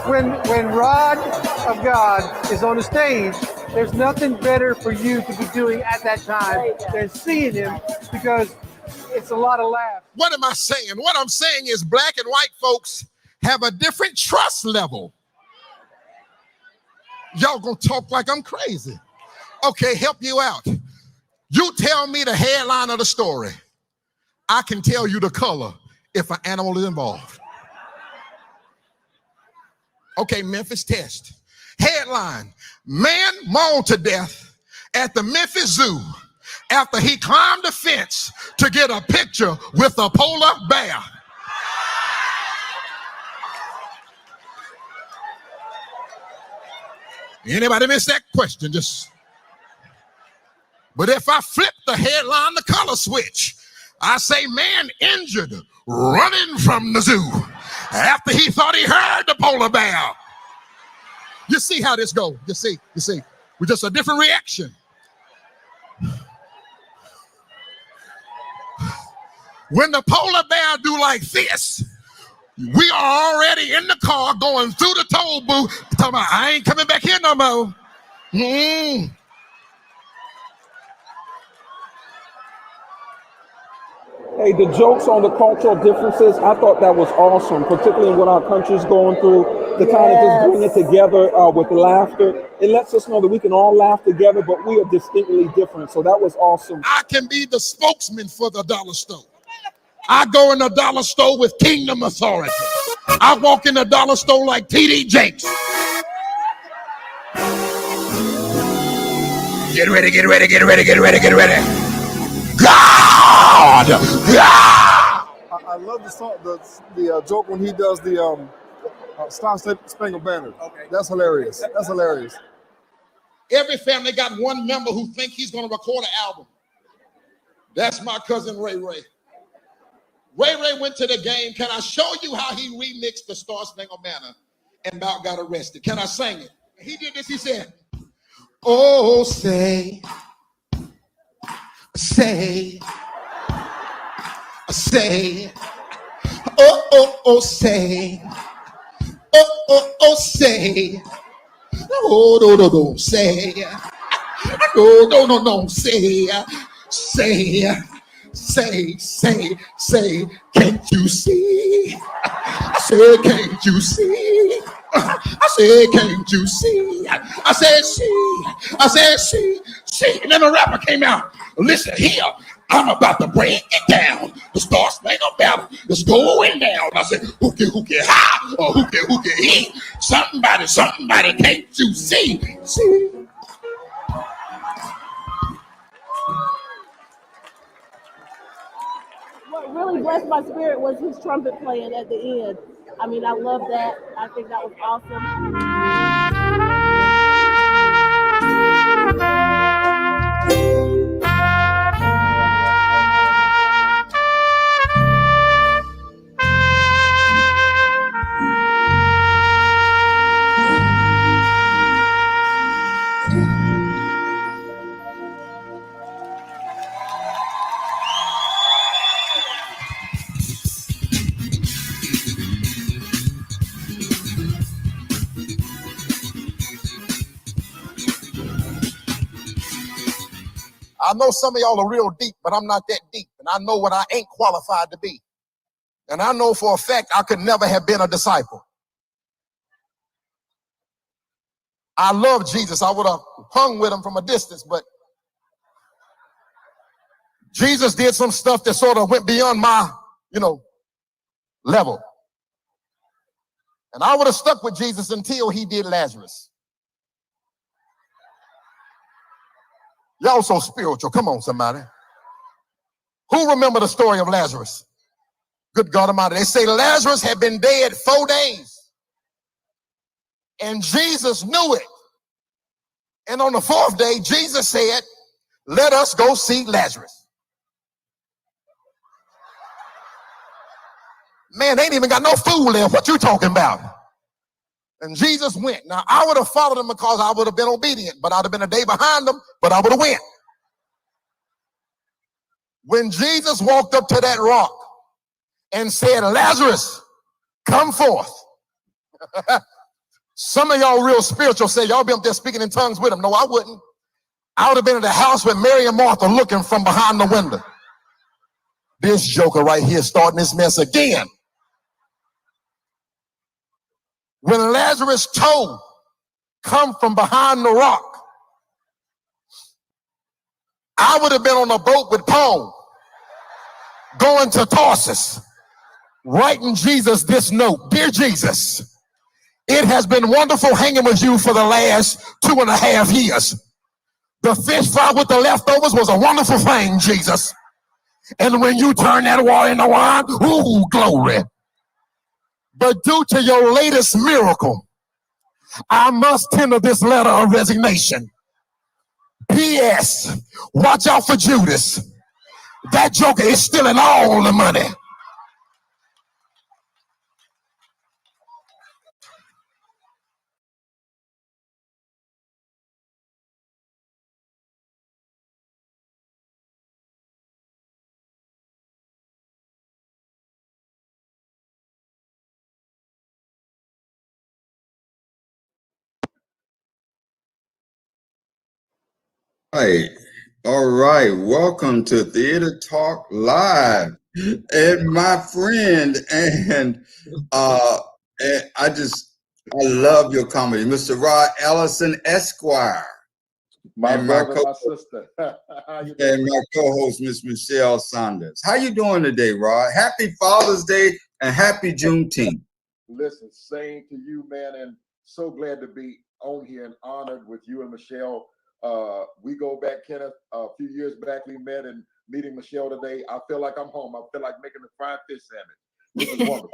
When Rod of God is on the stage, there's nothing better for you to be doing at that time than seeing him, because it's a lot of laughs. What am I saying? What I'm saying is black and white folks have a different trust level. Y'all gonna talk like I'm crazy. Okay, help you out. You tell me the headline of the story. I can tell you the color if an animal is involved. Okay, Memphis test. Headline: man mauled to death at the Memphis Zoo after he climbed a fence to get a picture with a polar bear. Anybody miss that question? But if I flip the headline, the color switch, I say man injured running from the zoo after he thought he heard the polar bear. You see how this goes? You see, with just a different reaction. When the polar bear do like this, we are already in the car going through the toll booth, talking about, I ain't coming back here no more. Hey, the jokes on the cultural differences, I thought that was awesome, particularly in what our country's going through, to kind of just bring it together with laughter. It lets us know that we can all laugh together, but we are distinctly different. So that was awesome. I can be the spokesman for the dollar store. I go in the dollar store with kingdom authority. I walk in the dollar store like T.D. Jakes. Get ready, get ready, get ready, get ready, get ready. God! God! I love the song, the joke when he does the Star Spangled Banner. Okay. That's hilarious. That's hilarious. Every family got one member who think he's going to record an album. That's my cousin Ray Ray. Ray Ray went to the game. Can I show you how he remixed the Star Spangled Banner and about got arrested? Can I sing it? He did this. He said, oh, say, oh, say, oh, say, oh, no, say, no, say, can't you see? I said, can't you see? I said, can't you see? I said, see. And then the rapper came out. Listen here, I'm about to break it down. The Star Spangled Banner is going down. I said, hooky, ha, or hooky, he. Somebody, can't you see? See? What really blessed my spirit was his trumpet playing at the end. I mean, I love that. I think that was awesome. I know some of y'all are real deep, but I'm not that deep. And I know what I ain't qualified to be. And I know for a fact I could never have been a disciple. I love Jesus. I would have hung with him from a distance, but Jesus did some stuff that sort of went beyond my, level. And I would have stuck with Jesus until he did Lazarus. Y'all so spiritual. Come on, somebody. Who remember the story of Lazarus? Good God Almighty. They say Lazarus had been dead 4 days. And Jesus knew it. And on the 4th day, Jesus said, let us go see Lazarus. Man, they ain't even got no food left. What you talking about? And Jesus went. Now, I would have followed him because I would have been obedient, but I'd have been a day behind him, but I would have went. When Jesus walked up to that rock and said, Lazarus, come forth. Some of y'all real spiritual say y'all be up there speaking in tongues with him. No, I wouldn't. I would have been in the house with Mary and Martha looking from behind the window. This joker right here starting this mess again. When Lazarus told, come from behind the rock, I would have been on a boat with Paul going to Tarsus, writing Jesus this note. Dear Jesus, it has been wonderful hanging with you for the last 2.5 years. The fish fry with the leftovers was a wonderful thing, Jesus. And when you turn that water into wine, ooh, glory. But due to your latest miracle, I must tender this letter of resignation. P.S. Watch out for Judas. That joker is stealing all the money. Right. All right. Welcome to Theater Talk Live. And my friend, and I love your comedy, Mr. Rod Ellison Esquire. My and brother, my my sister. How you and doing? my co-host, Miss Michelle Saunders. How you doing today, Rod? Happy Father's Day and happy Juneteenth. Listen, same to you, man, and so glad to be on here and honored with you and Michelle. We go back, Kenneth, a few years back we met, and meeting Michelle today, I feel like I'm home. I feel like making a fried fish sandwich. This is wonderful.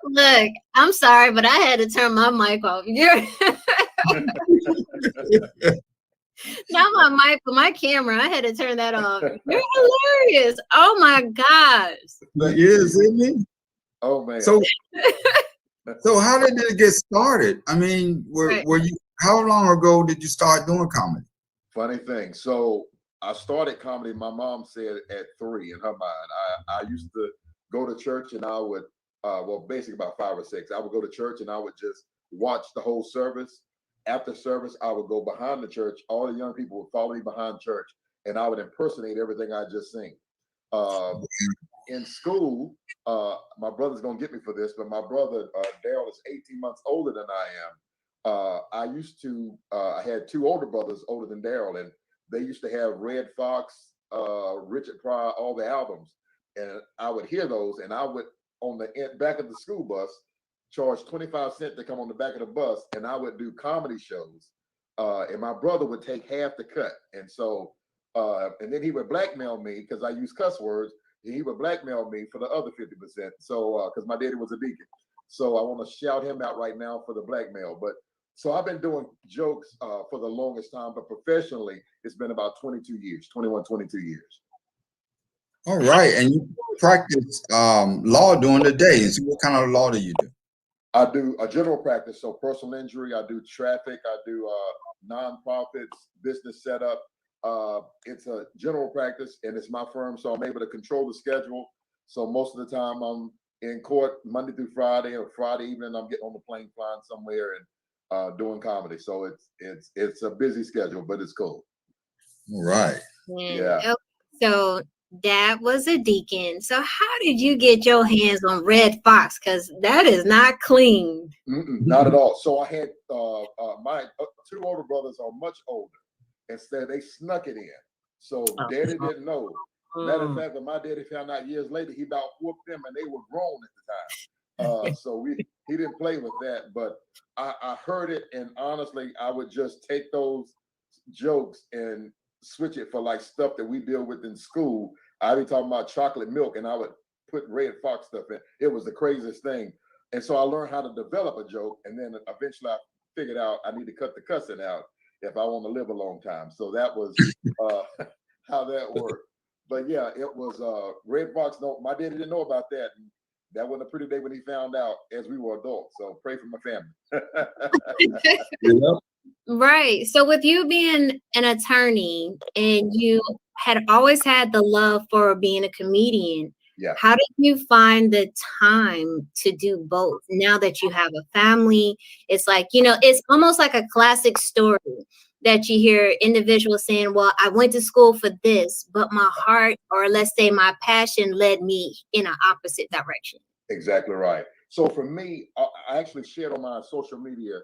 Look, I'm sorry, but I had to turn my mic off. Not my mic, but my camera. I had to turn that off. You're hilarious. Oh my gosh. Yes, isn't it? Oh man. So how did it get started? I mean, were you? How long ago did you start doing comedy? Funny thing. So I started comedy. My mom said at 3 in her mind. I used to go to church and I would, well, basically about 5 or 6. I would go to church and I would just watch the whole service. After service, I would go behind the church. All the young people would follow me behind church, and I would impersonate everything I just seen. In school, my brother's gonna get me for this, but my brother Daryl is 18 months older than I am. I had 2 older brothers older than Daryl, and they used to have Red Fox, Richard Pryor, all the albums, and I would hear those, and I would on the back of the school bus charge 25 cents to come on the back of the bus, and I would do comedy shows, and my brother would take half the cut, and so and then he would blackmail me because I use cuss words. He would blackmail me for the other 50%. So because my daddy was a deacon, so I want to shout him out right now for the blackmail. But so I've been doing jokes for the longest time, but professionally it's been about 22 years, 21, 22 years. All right, and you practice law during the day. So what kind of law do you do? I do a general practice, so personal injury. I do traffic. I do nonprofits, business setup. It's a general practice, and it's my firm, so I'm able to control the schedule. So most of the time, I'm in court Monday through Friday, or Friday evening, I'm getting on the plane flying somewhere and doing comedy. So it's a busy schedule, but it's cool. All right. Yeah. So Dad was a deacon. So how did you get your hands on Red Fox? Because that is not clean. Not at all. So I had my 2 older brothers are much older. Instead, they snuck it in. So Daddy didn't know. Matter of fact, when my daddy found out years later, he about whooped them, and they were grown at the time. So he didn't play with that. But I heard it, and honestly, I would just take those jokes and switch it for like stuff that we deal with in school. I'd be talking about chocolate milk, and I would put Red Fox stuff in. It was the craziest thing. And so I learned how to develop a joke, and then eventually I figured out I need to cut the cussing out if I want to live a long time. So that was how that worked. But yeah, it was Red Fox. No, my daddy didn't know about that. And that wasn't a pretty day when he found out as we were adults. So pray for my family. Right. So with you being an attorney and you had always had the love for being a comedian, Yeah. How did you find the time to do both? Now that you have a family, it's like, it's almost like a classic story that you hear individuals saying, well, I went to school for this, but my heart, or let's say my passion, led me in an opposite direction. Exactly right. So for me, I actually shared on my social media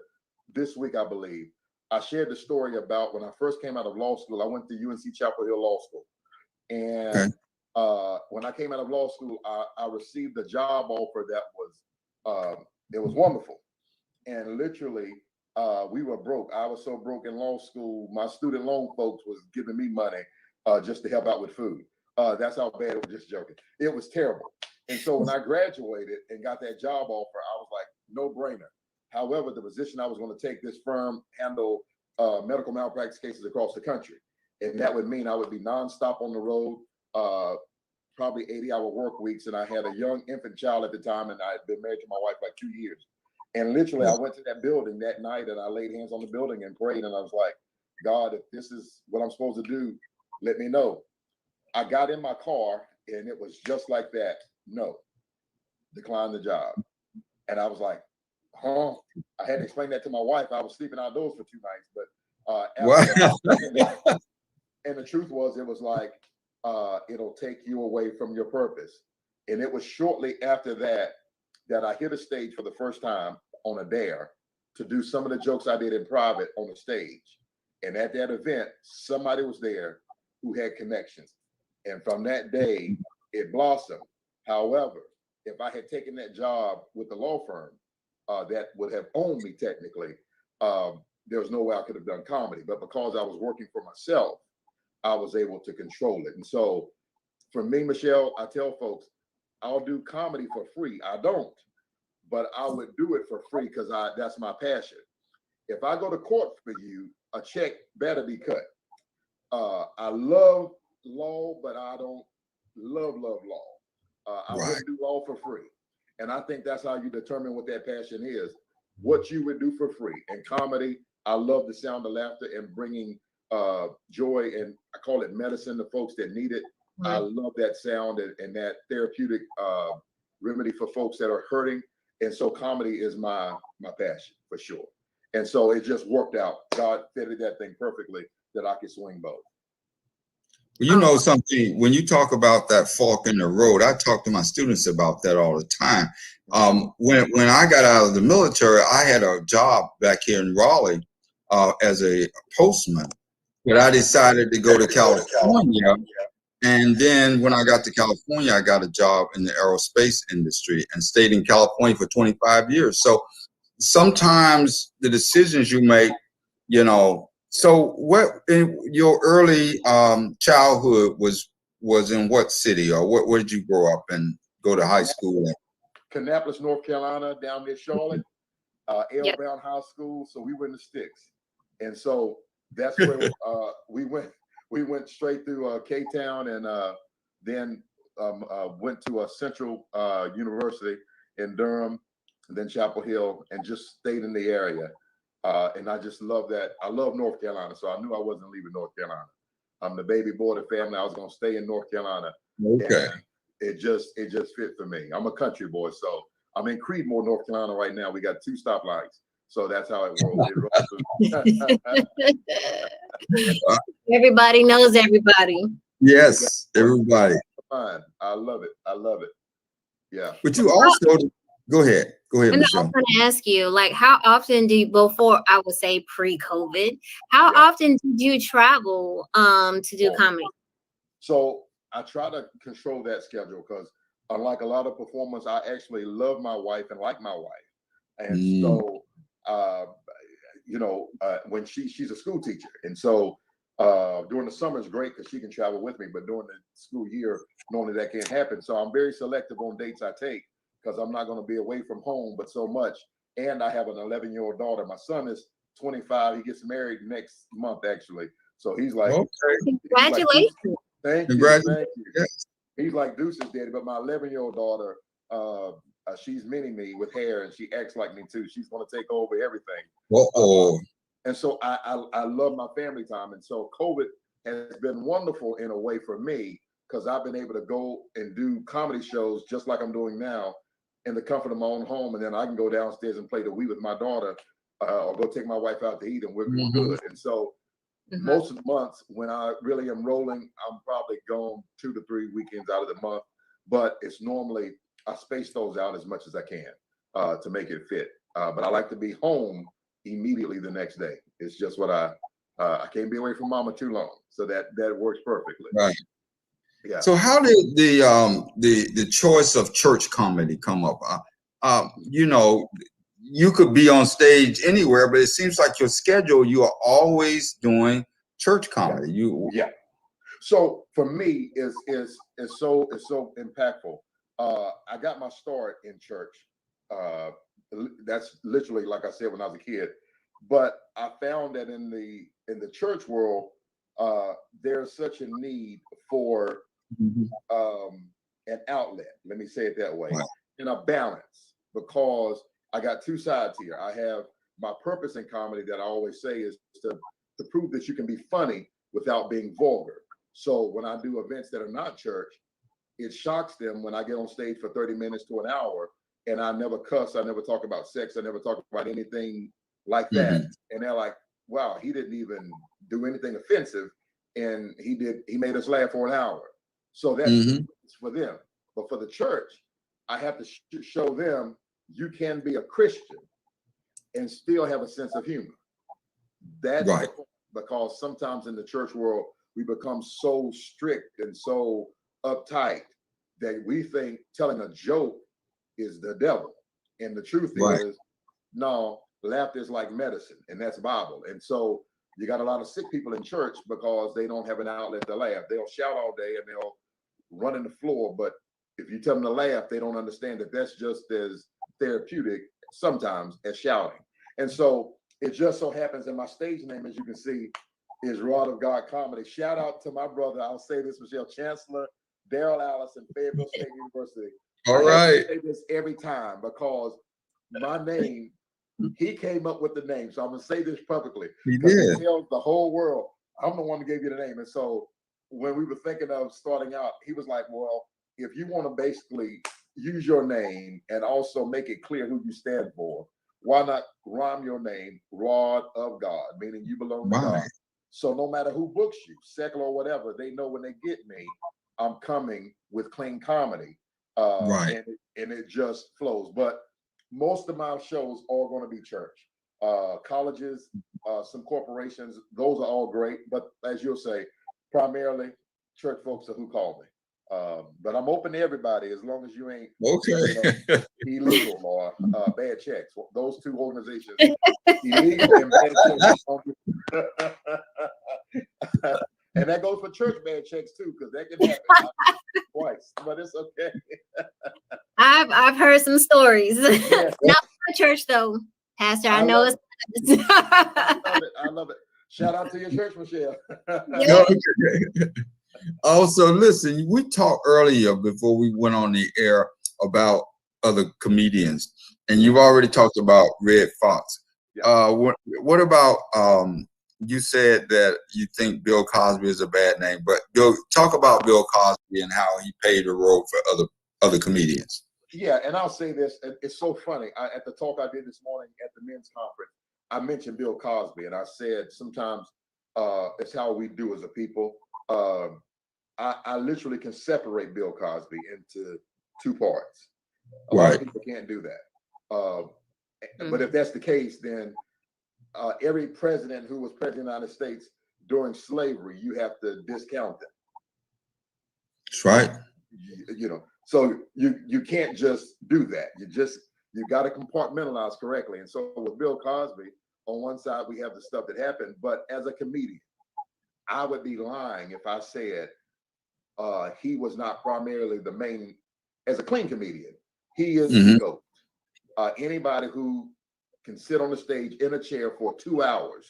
this week, I believe, I shared the story about when I first came out of law school. I went to UNC Chapel Hill Law School. And when I came out of law school, I received a job offer that it was wonderful. And literally, we were broke. I was so broke in law school. My student loan folks was giving me money just to help out with food. That's how bad it was. Just joking. It was terrible. And so when I graduated and got that job offer, I was like, no brainer. However, the position I was going to take, this firm handled medical malpractice cases across the country. And that would mean I would be nonstop on the road, probably 80-hour work weeks. And I had a young infant child at the time, and I had been married to my wife like 2 years. And literally, I went to that building that night and I laid hands on the building and prayed. And I was like, God, if this is what I'm supposed to do, let me know. I got in my car and it was just like that. No, decline the job. And I was like, huh? I had to explain that to my wife. I was sleeping outdoors for 2 nights, but and the truth was, it was like, it'll take you away from your purpose. And it was shortly after that I hit a stage for the first time on a dare to do some of the jokes I did in private on the stage. And at that event, somebody was there who had connections. And from that day, it blossomed. However, if I had taken that job with the law firm, that would have owned me technically, there was no way I could have done comedy. But because I was working for myself, I was able to control it. And so for me, Michelle, I tell folks, I'll do comedy for free. I don't, but I would do it for free because that's my passion. If I go to court for you, a check better be cut. I love law, but I don't love law. I wouldn't do law for free. And I think that's how you determine what that passion is, what you would do for free. And comedy, I love the sound of laughter and bringing joy, and I call it medicine to folks that need it. I love that sound and that therapeutic remedy for folks that are hurting. And so comedy is my passion for sure. And so it just worked out. God fitted that thing perfectly that I could swing both. You know something, when you talk about that fork in the road, I talk to my students about that all the time. When I got out of the military, I had a job back here in Raleigh as a postman, but I decided to go to California. And then when I got to California, I got a job in the aerospace industry and stayed in California for 25 years. So sometimes the decisions you make, so what in your early childhood was in what city, or where did you grow up and go to high school in? Kannapolis, North Carolina, down near Charlotte, L. Brown High School. So we were in the sticks. And so that's where we went straight through K-Town, and then went to a Central University in Durham, and then Chapel Hill, and just stayed in the area. And I just love that. I love North Carolina, so I knew I wasn't leaving North Carolina. I'm the baby boy of the family. I was going to stay in North Carolina. Okay. And it just fit for me. I'm a country boy, so I'm in Creedmoor, North Carolina right now. We got 2 stoplights. So that's how it rolls. Everybody knows everybody. Yes, everybody. Fine. I love it. I love it. Yeah. But you also, go ahead. Go ahead, And I Michelle. was going to ask you, like, how often do you, before I would say pre-COVID, how often did you travel to do comedy? So I try to control that schedule because unlike a lot of performers, I actually love my wife and like my wife. And so, when she's a school teacher. And so during the summer is great because she can travel with me, but during the school year, normally that can't happen. So I'm very selective on dates I take because I'm not going to be away from home, but so much. And I have an 11-year-old daughter. My son is 25. He gets married next month, actually. So he's like, Congratulations. Thank you. Yes. He's like Deuce's daddy, but my 11-year-old daughter, she's mini-me with hair, and she acts like me too. She's going to take over everything. And so I love my family time. And so COVID has been wonderful in a way for me because I've been able to go and do comedy shows just like I'm doing now in the comfort of my own home, and then I can go downstairs and play the Wii with my daughter, or go take my wife out to eat, and we're good. And so most of the months when I really am rolling, I'm probably gone 2 to 3 weekends out of the month, but it's normally I space those out as much as I can to make it fit. But I like to be home immediately the next day. It's just what I can't be away from mama too long, so that works perfectly. Right. Yeah. So how did the choice of church comedy come up? You know, you could be on stage anywhere, but it seems like your schedule, you are always doing church comedy. Yeah. So for me, is so impactful. I got my start in church. That's literally, like I said, when I was a kid. But I found that in the church world, there's such a need for an outlet. Let me say it that way, and a balance, because I got two sides here. I have my purpose in comedy that I always say is to prove that you can be funny without being vulgar. So when I do events that are not church, it shocks them when I get on stage for 30 minutes to an hour and I never cuss, I never talk about sex, I never talk about anything like that. And they're like, wow, he didn't even do anything offensive, and he made us laugh for an hour. So that's for them. But for the church, I have to show them you can be a Christian and still have a sense of humor. That's right. Because sometimes in the church world, we become so strict and so uptight that we think telling a joke is the devil. And the truth is, no, laughter is like medicine, and that's Bible. And so you got a lot of sick people in church because they don't have an outlet to laugh. They'll shout all day and they'll run in the floor, but if you tell them to laugh, they don't understand that that's just as therapeutic sometimes as shouting. And so it just so happens that my stage name, as you can see, is Rod of God Comedy. Shout out to my brother, I'll say this, Michelle Chancellor, Daryl Allison, Fayetteville State University. All right. I say this every time because my name, he came up with the name. So I'm going to say this publicly. He did. He tells the whole world, I'm the one who gave you the name. And so when we were thinking of starting out, he was like, well, if you want to basically use your name and also make it clear who you stand for, why not rhyme your name, Rod of God, meaning you belong to God. So no matter who books you, secular or whatever, they know when they get me, I'm coming with clean comedy. And it just flows. But most of my shows are going to be church. Colleges, some corporations, those are all great. But as you'll say, primarily church folks are who call me. But I'm open to everybody as long as you ain't illegal or bad checks. Those two organizations, illegal and bad checks. And that goes for church bad checks too, because that can happen twice. But it's okay. I've heard some stories. Not for church though, Pastor. I know it's. I love it. Shout out to your church, Michelle. Also, listen, we talked earlier before we went on the air about other comedians, and you've already talked about Red Fox. What about you said that you think Bill Cosby is a bad name, but talk about Bill Cosby and how he paved the road for other comedians. Yeah, and I'll say this, it's so funny. At the talk I did this morning at the men's conference, I mentioned Bill Cosby, and I said sometimes it's how we do as a people. I literally can separate Bill Cosby into two parts. A lot of people can't do that. But if that's the case, then every president who was president of the United States during slavery, you have to discount them. That's right. So you can't just do that. You got to compartmentalize correctly. And so with Bill Cosby, on one side, we have the stuff that happened, but as a comedian, I would be lying if I said he was not primarily the main, as a clean comedian. He is the GOAT. Anybody who can sit on the stage in a chair for 2 hours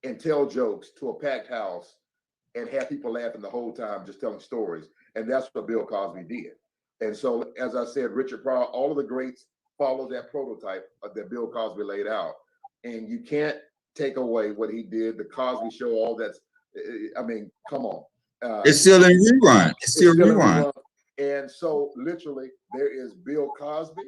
and tell jokes to a packed house and have people laughing the whole time just telling stories. And that's what Bill Cosby did. And so, as I said, Richard Pryor, all of the greats follow that prototype that Bill Cosby laid out. And you can't take away what he did, the Cosby Show, all that's, I mean, come on. It's still in rerun. It's still in rerun. rerun. And so literally there is Bill Cosby,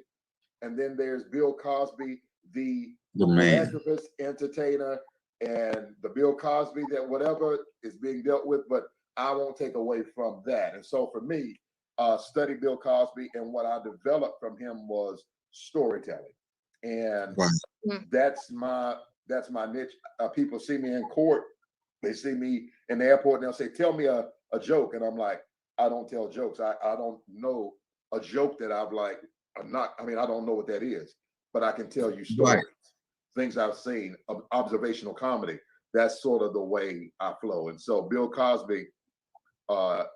and then there's Bill Cosby, the man, philanthropist, entertainer, and the Bill Cosby that whatever is being dealt with, but I won't take away from that. And so for me, study Bill Cosby, and what I developed from him was storytelling. And that's my niche. People see me in court, they see me in the airport, and they'll say, tell me a joke. And I'm like, I don't tell jokes. I don't know a joke that I've like, I don't know what that is, but I can tell you stories, things I've seen, observational comedy. That's sort of the way I flow. And so Bill Cosby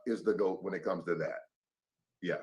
is the GOAT when it comes to that. Yeah.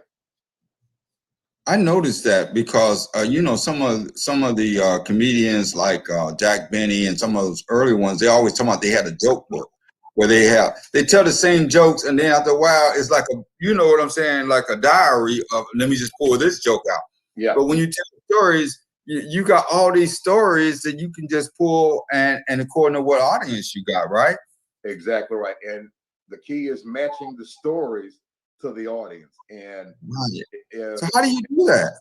I noticed that because some of the comedians like Jack Benny and some of those early ones, they always talk about they had a joke book where they tell the same jokes, and then after a while it's like what I'm saying, like a diary of, let me just pull this joke out. Yeah. But when you tell stories, you got all these stories that you can just pull and according to what audience you got, right? Exactly right. And the key is matching the stories to the audience. And so how do you do that?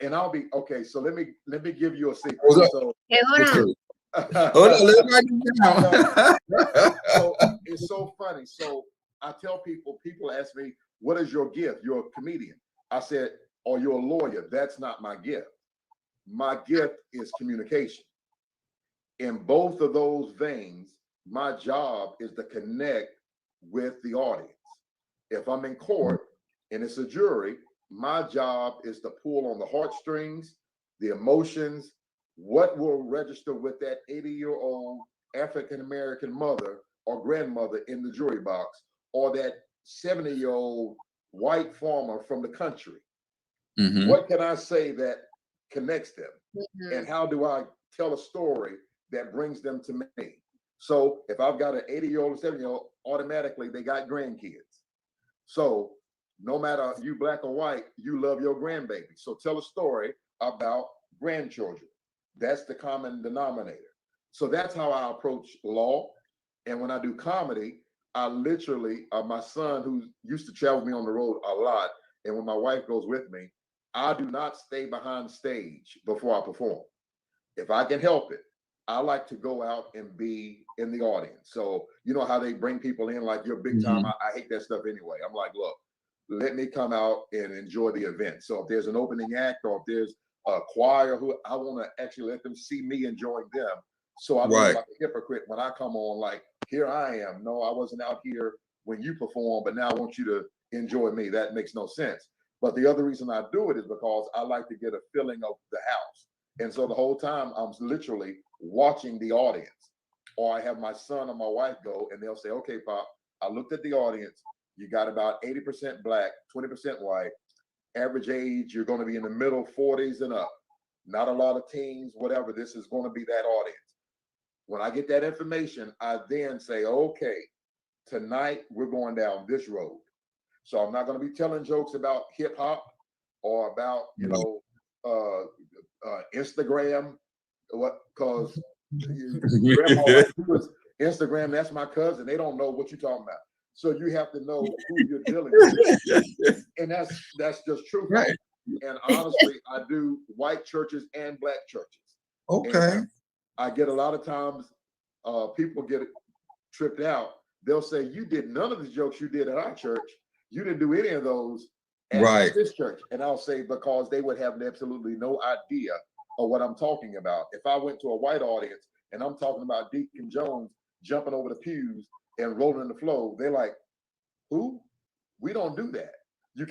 And I'll be okay. So let me give you a secret. So, hold on. Hold on, let's write it down. So it's so funny. So I tell people ask me, what is your gift? You're a comedian. I said, or you're a lawyer. That's not my gift. My gift is communication. In both of those veins, my job is to connect with the audience. If I'm in court and it's a jury, my job is to pull on the heartstrings, the emotions, what will register with that 80-year-old African-American mother or grandmother in the jury box, or that 70-year-old white farmer from the country. Mm-hmm. What can I say that connects them? Mm-hmm. And how do I tell a story that brings them to me? So if I've got an 80-year-old, 70-year-old, automatically they got grandkids. So no matter you black or white, you love your grandbaby. So tell a story about grandchildren. That's the common denominator. So that's how I approach law. And when I do comedy, I literally, my son who used to travel with me on the road a lot, and when my wife goes with me, I do not stay behind stage before I perform. If I can help it, I like to go out and be in the audience. So you know how they bring people in like you're big time. I hate that stuff anyway. I'm like, look, let me come out and enjoy the event. So if there's an opening act or if there's a choir, who I want to actually let them see me enjoying them. So I don't look like a hypocrite when I come on like, here I am. No, I wasn't out here when you perform, but now I want you to enjoy me. That makes no sense. But the other reason I do it is because I like to get a feeling of the house. And so the whole time I'm literally watching the audience. Or I have my son or my wife go and they'll say, okay, Pop, I looked at the audience. You got about 80% black, 20% white. Average age, you're going to be in the middle 40s and up. Not a lot of teens, whatever. This is going to be that audience. When I get that information, I then say, okay, tonight we're going down this road. So I'm not going to be telling jokes about hip hop or about, Instagram, because Instagram, that's my cousin. They don't know what you're talking about. So you have to know who you're dealing with. And that's just true. Right. And honestly, I do white churches and black churches. Okay. And I get a lot of times people get tripped out. They'll say, you did none of the jokes you did at our church. You didn't do any of those at this church. And I'll say, because they would have absolutely no idea of what I'm talking about. If I went to a white audience and I'm talking about Deacon Jones jumping over the pews and rolling the floor, they're like, who? We don't do that. You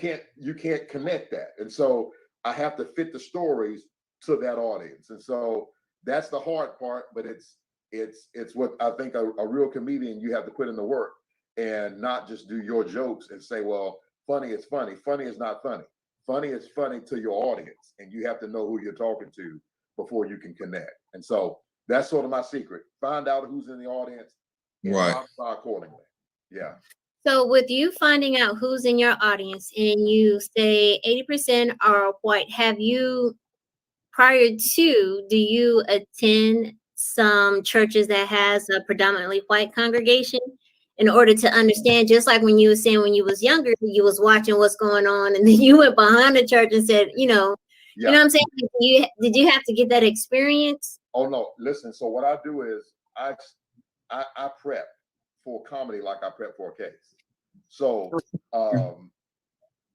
can't connect that. And so I have to fit the stories to that audience. And so that's the hard part, but it's what I think a real comedian, you have to put in the work and not just do your jokes and say, well, funny is funny. Funny is not funny. Funny is funny to your audience. And you have to know who you're talking to before you can connect. And so that's sort of my secret. Find out who's in the audience and respond accordingly. Yeah. So with you finding out who's in your audience and you say 80% are white, have you, prior to, do you attend some churches that has a predominantly white congregation? in order to understand, just like when you were saying when you was younger, you was watching what's going on, and then you went behind the church and said, you know what I'm saying? Did you have to get that experience? Oh no, listen. So what I do is I prep for comedy like I prep for a case. So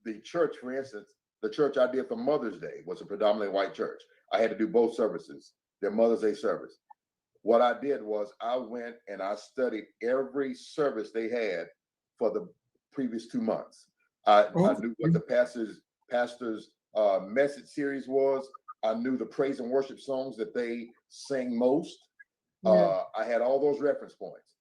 the church, for instance, the church I did for Mother's Day was a predominantly white church. I had to do both services, their Mother's Day service. What I did was I went and I studied every service they had for the previous 2 months. I knew what the pastor's message series was. I knew the praise and worship songs that they sing most. I had all those reference points.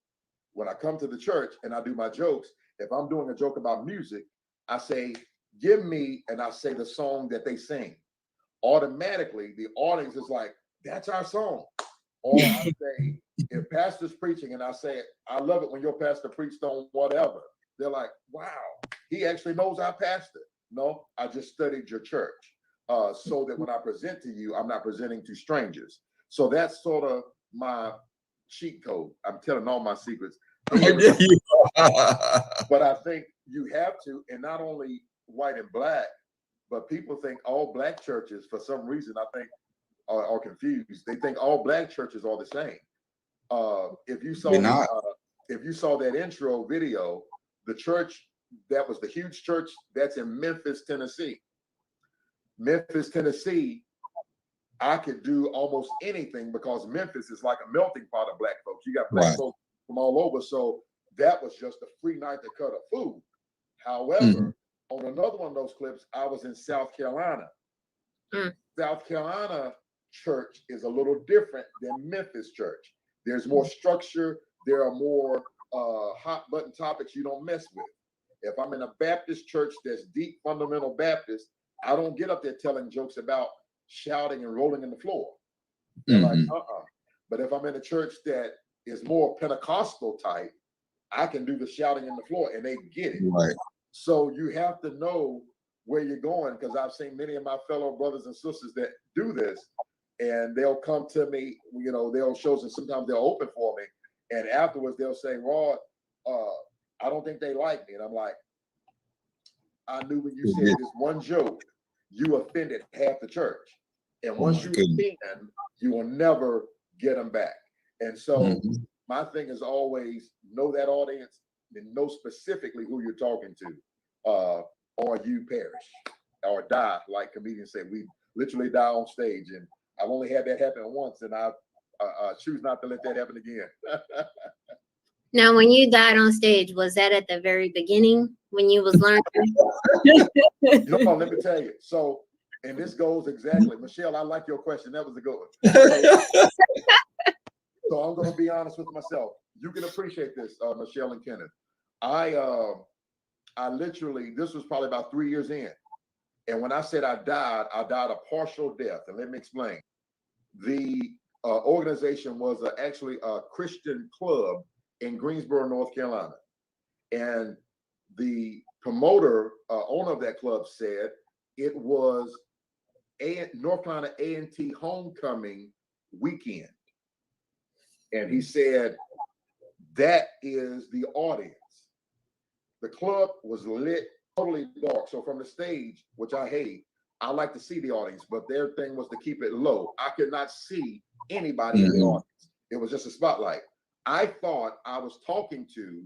When I come to the church and I do my jokes, if I'm doing a joke about music, I say, give me, and I say the song that they sing. Automatically, the audience is like, that's our song. Or I say, if pastor's preaching and I say, I love it when your pastor preached on whatever, they're like, wow, he actually knows our pastor. No, I just studied your church so that when I present to you, I'm not presenting to strangers. So that's sort of my cheat code. I'm telling all my secrets. But I think you have to, and not only white and black, but people think all black churches, for some reason, I think, are confused. They think all black churches are the same. If you saw that intro video, the church that was the huge church that's in Memphis, Tennessee. Memphis, Tennessee, I could do almost anything because Memphis is like a melting pot of black folks. You got black folks from all over. So that was just a free night to cut a food. However, on another one of those clips, I was in South Carolina. South Carolina church is a little different than Memphis church. There's more structure. There are more hot button topics you don't mess with. If I'm in a Baptist church that's deep fundamental Baptist, I don't get up there telling jokes about shouting and rolling in the floor. They're like, But if I'm in a church that is more Pentecostal type, I can do the shouting in the floor and they get it. Right. So you have to know where you're going, because I've seen many of my fellow brothers and sisters that do this, and they'll come to me, you know, they'll shows, and sometimes they'll open for me, and afterwards they'll say, Rod, I don't think they like me. And I'm like, I knew when you said this one joke, you offended half the church. And once you offend, you will never get them back. And so my thing is always know that audience and know specifically who you're talking to, or you perish or die. Like comedians say, we literally die on stage. And I've only had that happen once, and I choose not to let that happen again. Now, when you died on stage, was that at the very beginning when you was learning? No, let me tell you. So, and this goes exactly, Michelle, I like your question. That was a good one. So I'm going to be honest with myself. You can appreciate this, Michelle and Kenneth. I literally, this was probably about 3 years in. And when I said I died a partial death. And let me explain. The organization was actually a Christian club in Greensboro, North Carolina. And the promoter, owner of that club said it was North Carolina A&T homecoming weekend. And he said, that is the audience. The club was lit, totally dark. So from the stage, which I hate, I like to see the audience, but their thing was to keep it low. I could not see anybody in the audience. It was just a spotlight. I thought I was talking to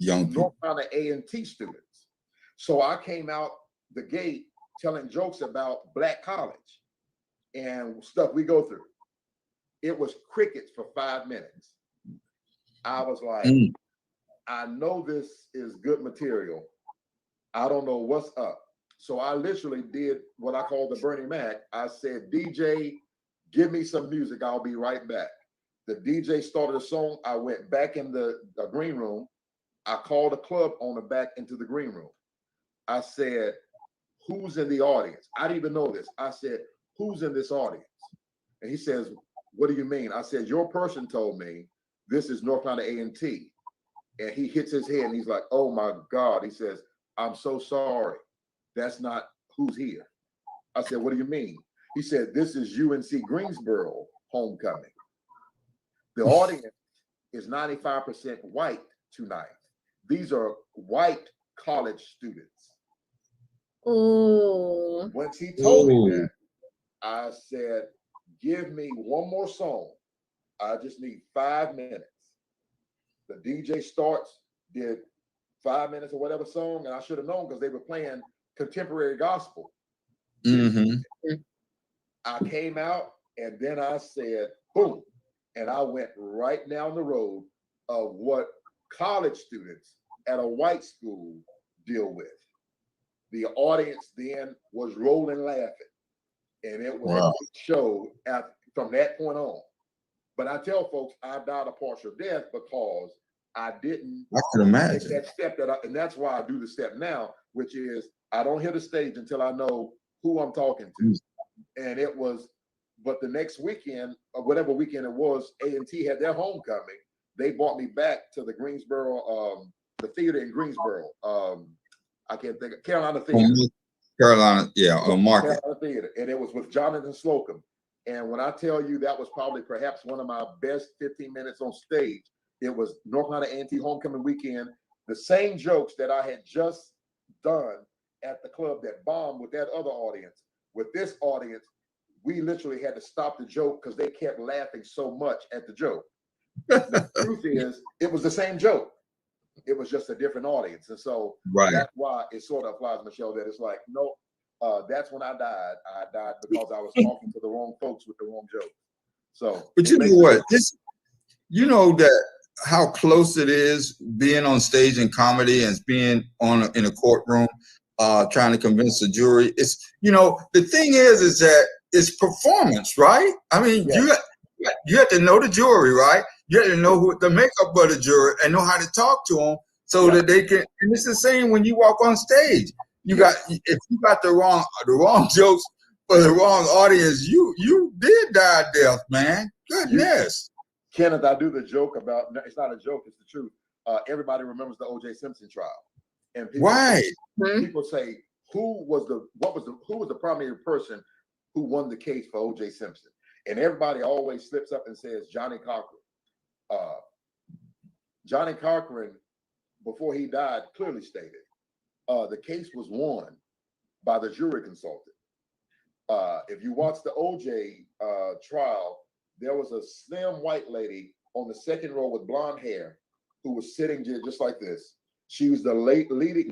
young North Carolina A&T students. So I came out the gate telling jokes about Black college and stuff we go through. It was crickets for 5 minutes. I was like, I know this is good material. I don't know what's up. So I literally did what I call the Bernie Mac. I said, DJ, give me some music. I'll be right back. The DJ started a song. I went back in the green room. I called the club owner back into the green room. I said, who's in the audience? I didn't even know this. I said, who's in this audience? And he says, what do you mean? I said, your person told me this is North Carolina A&T. And he hits his head and he's like, oh my God. He says, I'm so sorry. That's not who's here. I said, what do you mean? He said, this is UNC Greensboro homecoming. The audience is 95% white to 9th. These are white college students. Ooh. Once he told me Ooh. that, I said, give me one more song. I just need 5 minutes. The DJ starts, did 5 minutes or whatever song, and I should have known because they were playing contemporary gospel. Mm-hmm. I came out and then I said, boom. And I went right down the road of what college students at a white school deal with. The audience then was rolling laughing. And it was a show from that point on. But I tell folks I died a partial death because I didn't I can imagine take that step and that's why I do the step now, which is I don't hit the stage until I know who I'm talking to. And it was, but the next weekend, or whatever weekend it was, A&T had their homecoming. They brought me back to the Greensboro, the theater in Greensboro. I can't think of Carolina Theater. Carolina, yeah, a market. Carolina Theater, and it was with Jonathan Slocum. And when I tell you that was probably perhaps one of my best 15 minutes on stage, it was North Carolina A&T homecoming weekend. The same jokes that I had just done at the club that bombed with that other audience. With this audience, we literally had to stop the joke because they kept laughing so much at the joke. The truth is, it was the same joke. It was just a different audience. And so that's why it sort of applies, Michelle, that it's like, no, that's when I died. I died because I was talking to the wrong folks with the wrong joke. So, but you know what? You know that how close it is being on stage in comedy and being in a courtroom, trying to convince the jury. It's, you know, the thing is that it's performance, right? I mean, you have to know the jury, right? You have to know who the makeup of the jury and know how to talk to them so that they can. And it's the same when you walk on stage. You got, if you got the wrong jokes for the wrong audience, you did die a death, man. Goodness. Kenneth, I do the joke about, it's not a joke, it's the truth. Everybody remembers the O.J. Simpson trial. And people say, who was the primary person who won the case for O.J. Simpson? And everybody always slips up and says Johnny Cochran. Johnny Cochran, before he died, clearly stated the case was won by the jury consultant. If you watch the O.J. Trial, there was a slim white lady on the second row with blonde hair who was sitting just like this. She was the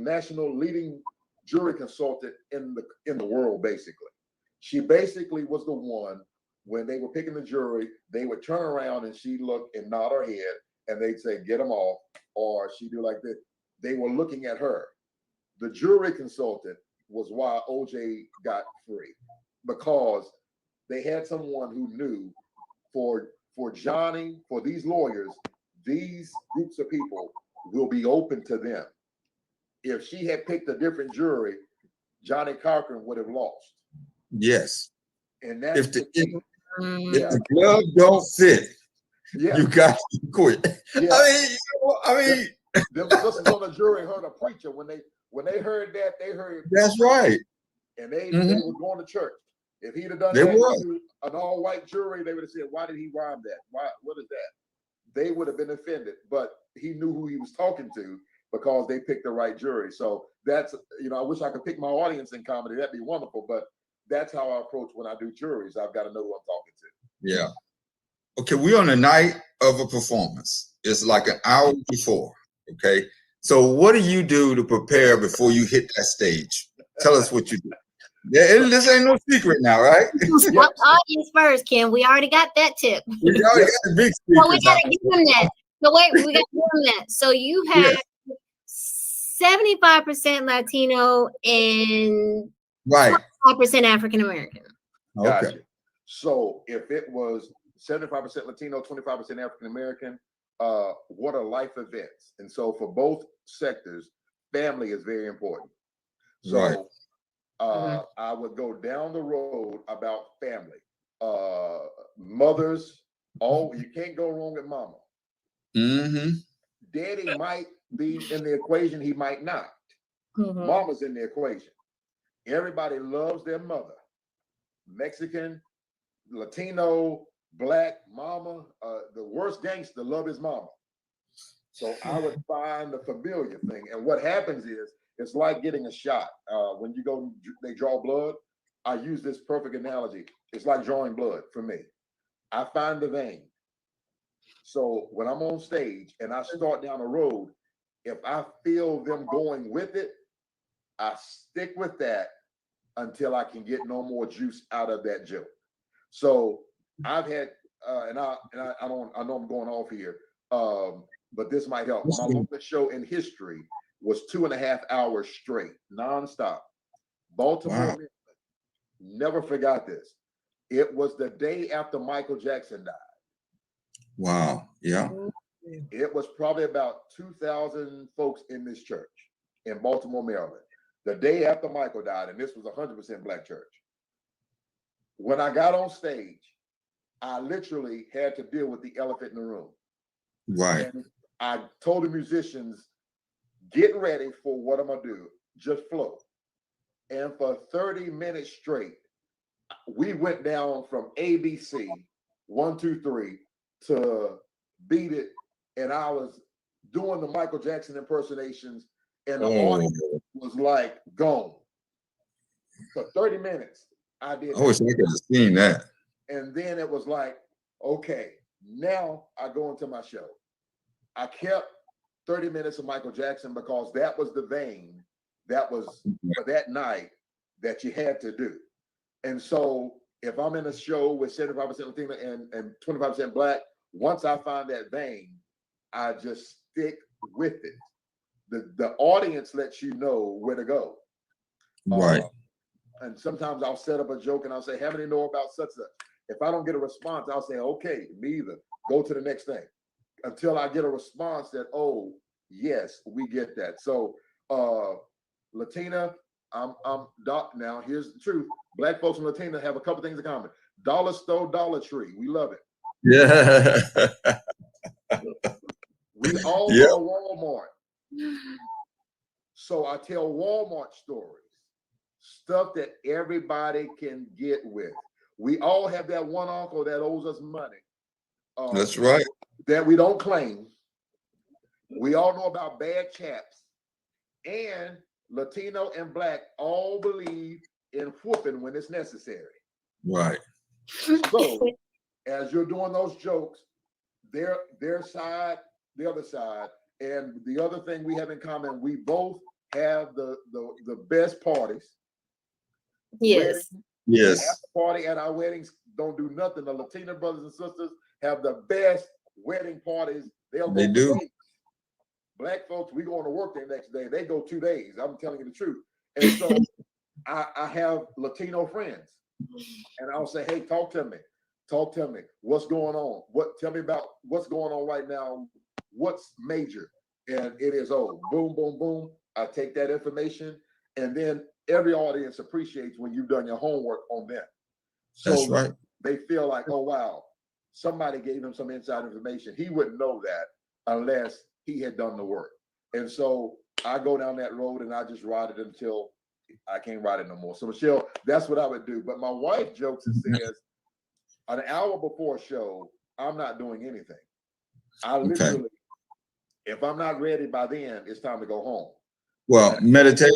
national leading jury consultant in the world, basically. She basically was the one, when they were picking the jury, they would turn around and she'd look and nod her head and they'd say, get them off, or she'd do like this. They were looking at her. The jury consultant was why OJ got free, because they had someone who knew for Johnny, for these lawyers, these groups of people will be open to them. If she had picked a different jury, Johnny Cochran would have lost. Yes. And that's if the glove don't fit, you got to quit. Yeah. I mean, the sisters on the jury heard a preacher when they heard that, they heard that's right. And they were going to church. If he'd have done that to an all-white jury, they would have said, why did he rhyme that? What is that? They would have been offended, but he knew who he was talking to because they picked the right jury. So that's, I wish I could pick my audience in comedy. That'd be wonderful, but that's how I approach when I do juries. I've got to know who I'm talking to. Yeah. Okay, we're on the night of a performance. It's like an hour before, okay? So what do you do to prepare before you hit that stage? Tell us what you do. This ain't no secret now, right? Audience first, Kim. We already got that tip. We already got the big secret. So we got to give them that. So wait, we got to give them that. So you have 75% Latino and 5% African American. Okay. Gotcha. So if it was 75% Latino, 25% African American, what are life events? And so for both sectors, family is very important. So I would go down the road about family. Mothers, you can't go wrong with mama. Mm-hmm. Daddy might be in the equation, he might not. Mama's in the equation. Everybody loves their mother. Mexican, Latino, Black, mama. The worst gangster love his mama. So I would find the familiar thing. And what happens is, it's like getting a shot. When you go, they draw blood. I use this perfect analogy. It's like drawing blood for me. I find the vein. So when I'm on stage and I start down the road, if I feel them going with it, I stick with that until I can get no more juice out of that joke. So I've had, I know I'm going off here, but this might help. My longest show in history was 2.5 hours straight, nonstop. Baltimore, Wow. Maryland. Never forgot this. It was the day after Michael Jackson died. Wow. Yeah. It was probably about 2,000 folks in this church in Baltimore, Maryland. The day after Michael died, and this was 100% Black church. When I got on stage, I literally had to deal with the elephant in the room. Right. And I told the musicians, get ready for what I'm gonna do, just flow. And for 30 minutes straight, we went down from ABC, 1, 2, 3, to Beat It, and I was doing the Michael Jackson impersonations, and the audience was like gone. For 30 minutes, I did. I wish I could have seen that. And then it was like, okay, now I go into my show. I kept 30 minutes of Michael Jackson because that was the vein that was for that night that you had to do. And so if I'm in a show with 75% Latino and 25% Black, once I find that vein, I just stick with it. The audience lets you know where to go. Right. And sometimes I'll set up a joke and I'll say, how many know about such and such? If I don't get a response, I'll say, okay, me either. Go to the next thing. Until I get a response that, oh, yes, we get that. So Latina, I'm Doc. Now here's the truth. Black folks and Latina have a couple things in common. Dollar store, Dollar Tree. We love it. Yeah. We all Yep. go to Walmart. So I tell Walmart stories, stuff that everybody can get with. We all have that one uncle that owes us money. That's right. That we don't claim. We all know about bad chaps. And Latino and Black all believe in whooping when it's necessary. Right. So as you're doing those jokes, their side, the other side, and the other thing we have in common, we both have the best parties. Yes. Weddings. Yes. After party at our weddings don't do nothing. The Latina brothers and sisters have the best wedding parties. They do. Days. Black folks, we going to work the next day. They go 2 days. I'm telling you the truth. And so I have Latino friends, and I'll say, hey, talk to me. Talk to me. What's going on? Tell me about what's going on right now. What's major? And it is, oh, boom, boom, boom. I take that information, and then every audience appreciates when you've done your homework on them. So that's right. They feel like, oh, wow, somebody gave him some inside information. He wouldn't know that unless he had done the work. And so I go down that road and I just ride it until I can't ride it no more. So Michelle, that's what I would do. But my wife jokes and says, an hour before a show, I'm not doing anything. I literally, if I'm not ready by then, it's time to go home. Well, meditate.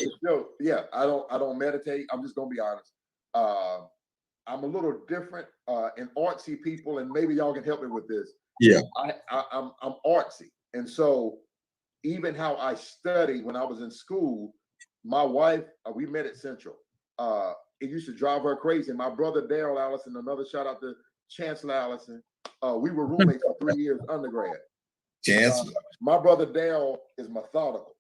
Yeah, I don't meditate. I'm just gonna be honest. I'm a little different in artsy people, and maybe y'all can help me with this. Yeah. I'm artsy. And so even how I studied when I was in school, my wife, we met at Central. It used to drive her crazy. My brother, Daryl Allison, another shout out to Chancellor Allison. We were roommates for 3 years undergrad. Chancellor. My brother, Daryl, is methodical.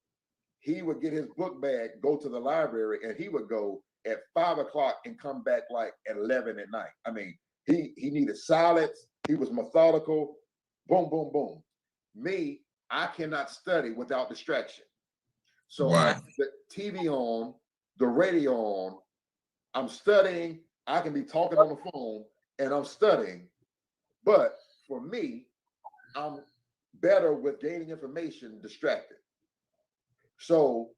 He would get his book bag, go to the library, and he would go at 5 o'clock and come back like at 11 at night. I mean, he needed silence. He was methodical. Boom, boom, boom. Me, I cannot study without distraction. So I have the TV on, the radio on. I'm studying. I can be talking on the phone and I'm studying. But for me, I'm better with gaining information distracted. So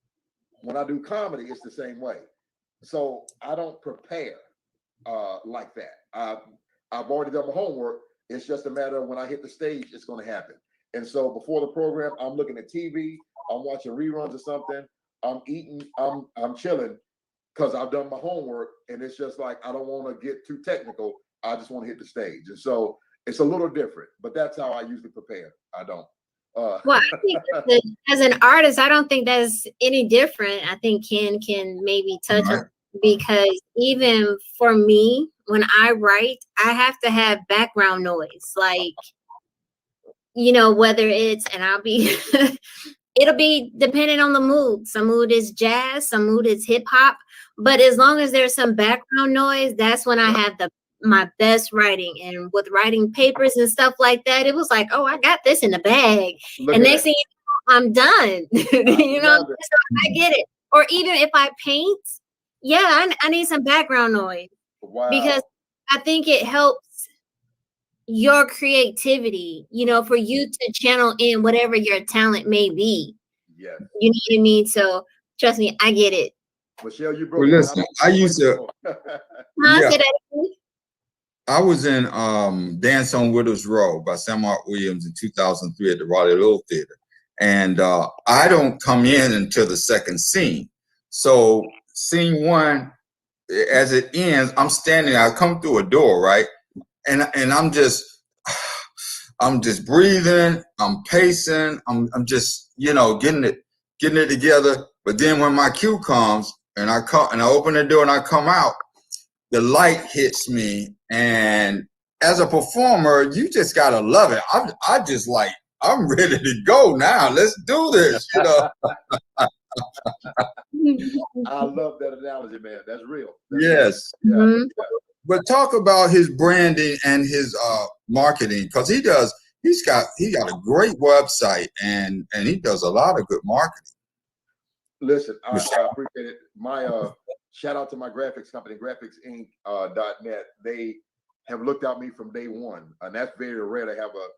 when I do comedy, it's the same way. So I don't prepare like that. I've already done my homework. It's just a matter of when I hit the stage, it's going to happen. And so before the program, I'm looking at TV, I'm watching reruns or something, I'm eating, I'm chilling because I've done my homework, and it's just like I don't want to get too technical. I just want to hit the stage, and so it's a little different. But that's how I usually prepare. I don't. Well, I think as an artist, I don't think that's any different. I think Ken can maybe touch on, because even for me, when I write, I have to have background noise, like, you know, whether it's, and I'll be, it'll be depending on the mood. Some mood is jazz, some mood is hip hop. But as long as there's some background noise, that's when I have my best writing. And with writing papers and stuff like that, it was like, oh, I got this in the bag. And next thing you know, I'm done. You know, so I get it. Or even if I paint, yeah, I need some background noise. Wow. Because I think it helps your creativity, you know, for you to channel in whatever your talent may be. Yeah. You know what I mean? So trust me, I get it. Michelle, you broke. Well, listen, I used to. Yeah. I was in Dance on Widow's Row by Sam Art Williams in 2003 at the Raleigh Little Theater. And I don't come in until the second scene. So scene one, as it ends, I'm standing, I come through a door, right? And I'm just breathing, I'm pacing, I'm just, you know, getting it together. But then when my cue comes and I open the door and I come out, the light hits me, and as a performer, you just gotta love it. I just like, I'm ready to go now. Let's do this, you know. I love that analogy, man. That's real. Yes. Yeah. But talk about his branding and his marketing, because he's got a great website and he does a lot of good marketing. Listen, I appreciate it. My shout out to my graphics company, graphics.net. They have looked at me from day one, and that's very rare to have a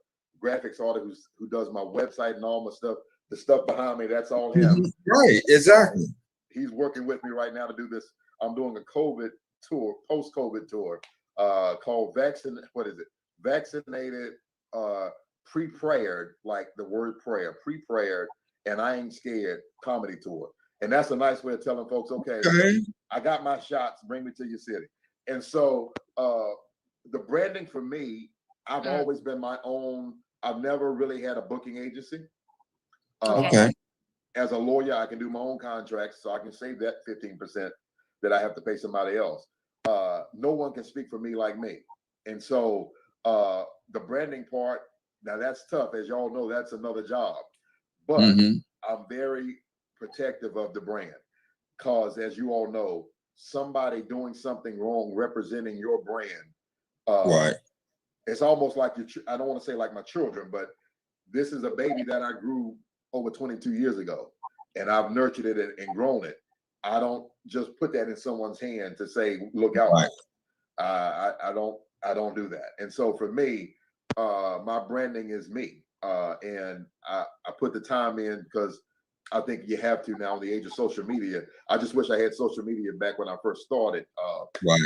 graphics artist who does my website and all my stuff. The stuff behind me, that's all him. Right, exactly. He's working with me right now to do this. I'm doing a COVID tour, post-COVID tour, called Vaccinated, Pre-Prayered, like the word prayer, pre-prayered, and I Ain't Scared comedy tour. And that's a nice way of telling folks, okay, I got my shots, bring me to your city. And so the branding for me, I've always been my own. I've never really had a booking agency. As a lawyer, I can do my own contracts, so I can save that 15% that I have to pay somebody else. No one can speak for me like me. And so the branding part, now that's tough. As y'all know, that's another job. But I'm very protective of the brand, because as you all know, somebody doing something wrong representing your brand, right? It's almost like I don't want to say like my children, but this is a baby that I grew over 22 years ago, and I've nurtured it and grown it. I don't just put that in someone's hand to say, look out. Right. I don't do that. And so for me, my branding is me. And I put the time in because I think you have to now in the age of social media. I just wish I had social media back when I first started. Right.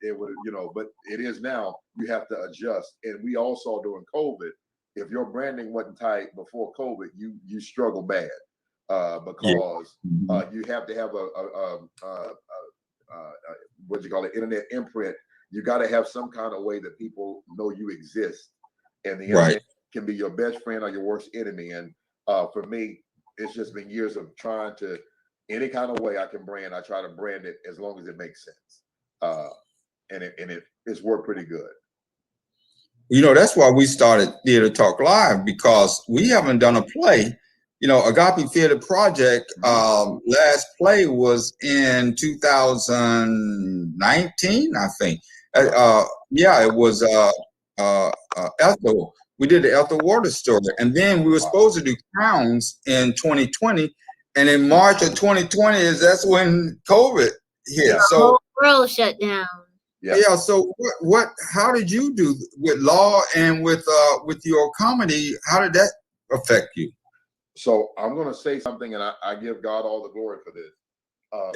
It would, you know, but it is now. You have to adjust. And we all saw during COVID, if your branding wasn't tight before COVID, you struggle bad because you have to have what you call it, internet imprint. You got to have some kind of way that people know you exist, and the internet can be your best friend or your worst enemy. And for me, it's just been years of trying to, any kind of way I can brand, I try to brand it as long as it makes sense, and it's worked pretty good. You know, that's why we started Theater Talk Live, because we haven't done a play. You know, Agape Theater Project, last play was in 2019, I think. It was Ethel. We did the Ethel Water story, and then we were supposed to do Crowns in 2020, and in March of 2020 that's when COVID hit. The whole world shut down. Yeah. So how did you do with law and with your comedy? How did that affect you? So I'm going to say something, and I give God all the glory for this.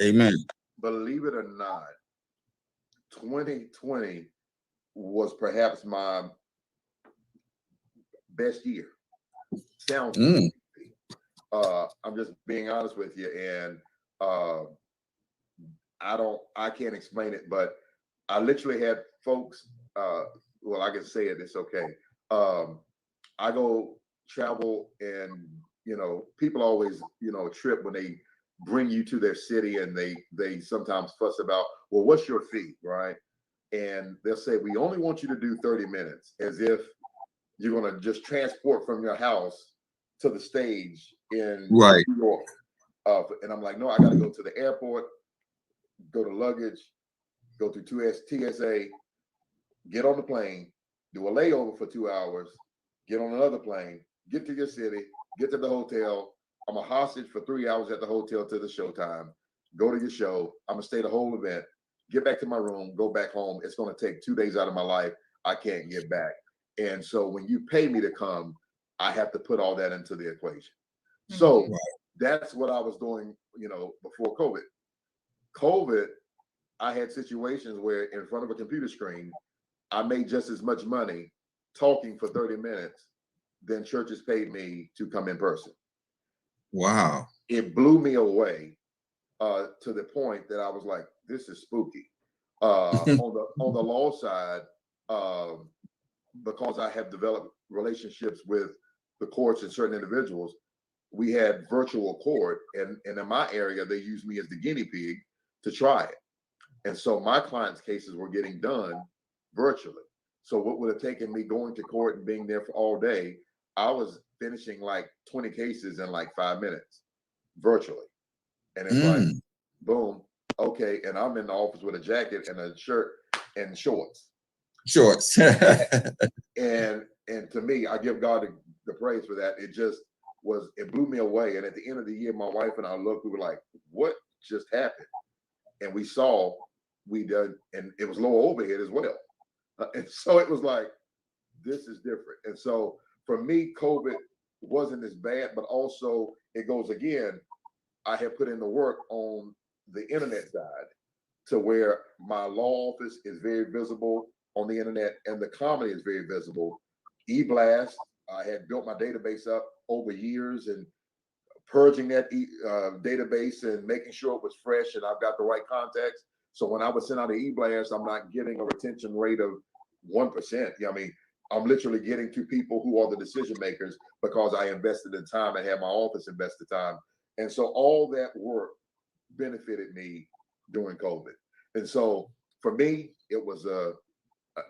Amen. Believe it or not, 2020 was perhaps my best year. sounds. I'm just being honest with you, and I can't explain it, but I literally had folks. Well, I can say it. It's okay. I go travel, and people always trip when they bring you to their city, and they sometimes fuss about, well, what's your fee, right? And they'll say, we only want you to do 30 minutes, as if you're going to just transport from your house to the stage in Right. New York. And I'm like, no, I got to go to the airport, go to luggage, go through TSA, get on the plane, do a layover for 2 hours, get on another plane, get to your city, get to the hotel. I'm a hostage for 3 hours at the hotel to the showtime. Go to your show. I'm going to stay the whole event, get back to my room, go back home. It's going to take 2 days out of my life. I can't get back. And so when you pay me to come, I have to put all that into the equation. So that's what I was doing, before COVID. COVID, I had situations where in front of a computer screen, I made just as much money talking for 30 minutes than churches paid me to come in person. Wow. It blew me away to the point that I was like, this is spooky. On the law side, because I have developed relationships with the courts and certain individuals, we had virtual court, and in my area, they used me as the guinea pig to try it. And so my clients' cases were getting done virtually. So what would have taken me going to court and being there for all day, I was finishing like 20 cases in like 5 minutes virtually. And it's like, boom, okay. And I'm in the office with a jacket and a shirt and shorts. Shorts. and to me, I give God the praise for that. It blew me away. And at the end of the year, my wife and I looked, we were like, what just happened? And we saw we done, and it was low overhead as well. And so it was like, this is different. And so for me, COVID wasn't as bad, but also it goes again, I have put in the work on the internet side to where my law office is very visible on the internet and the comedy is very visible. eBlast, I had built my database up over years and purging that database and making sure it was fresh and I've got the right contacts. So when I would send out an e-blast, I'm not getting a retention rate of 1%. I mean, I'm literally getting to people who are the decision makers because I invested in time and had my office invested time. And so all that work benefited me during COVID. And so for me, it was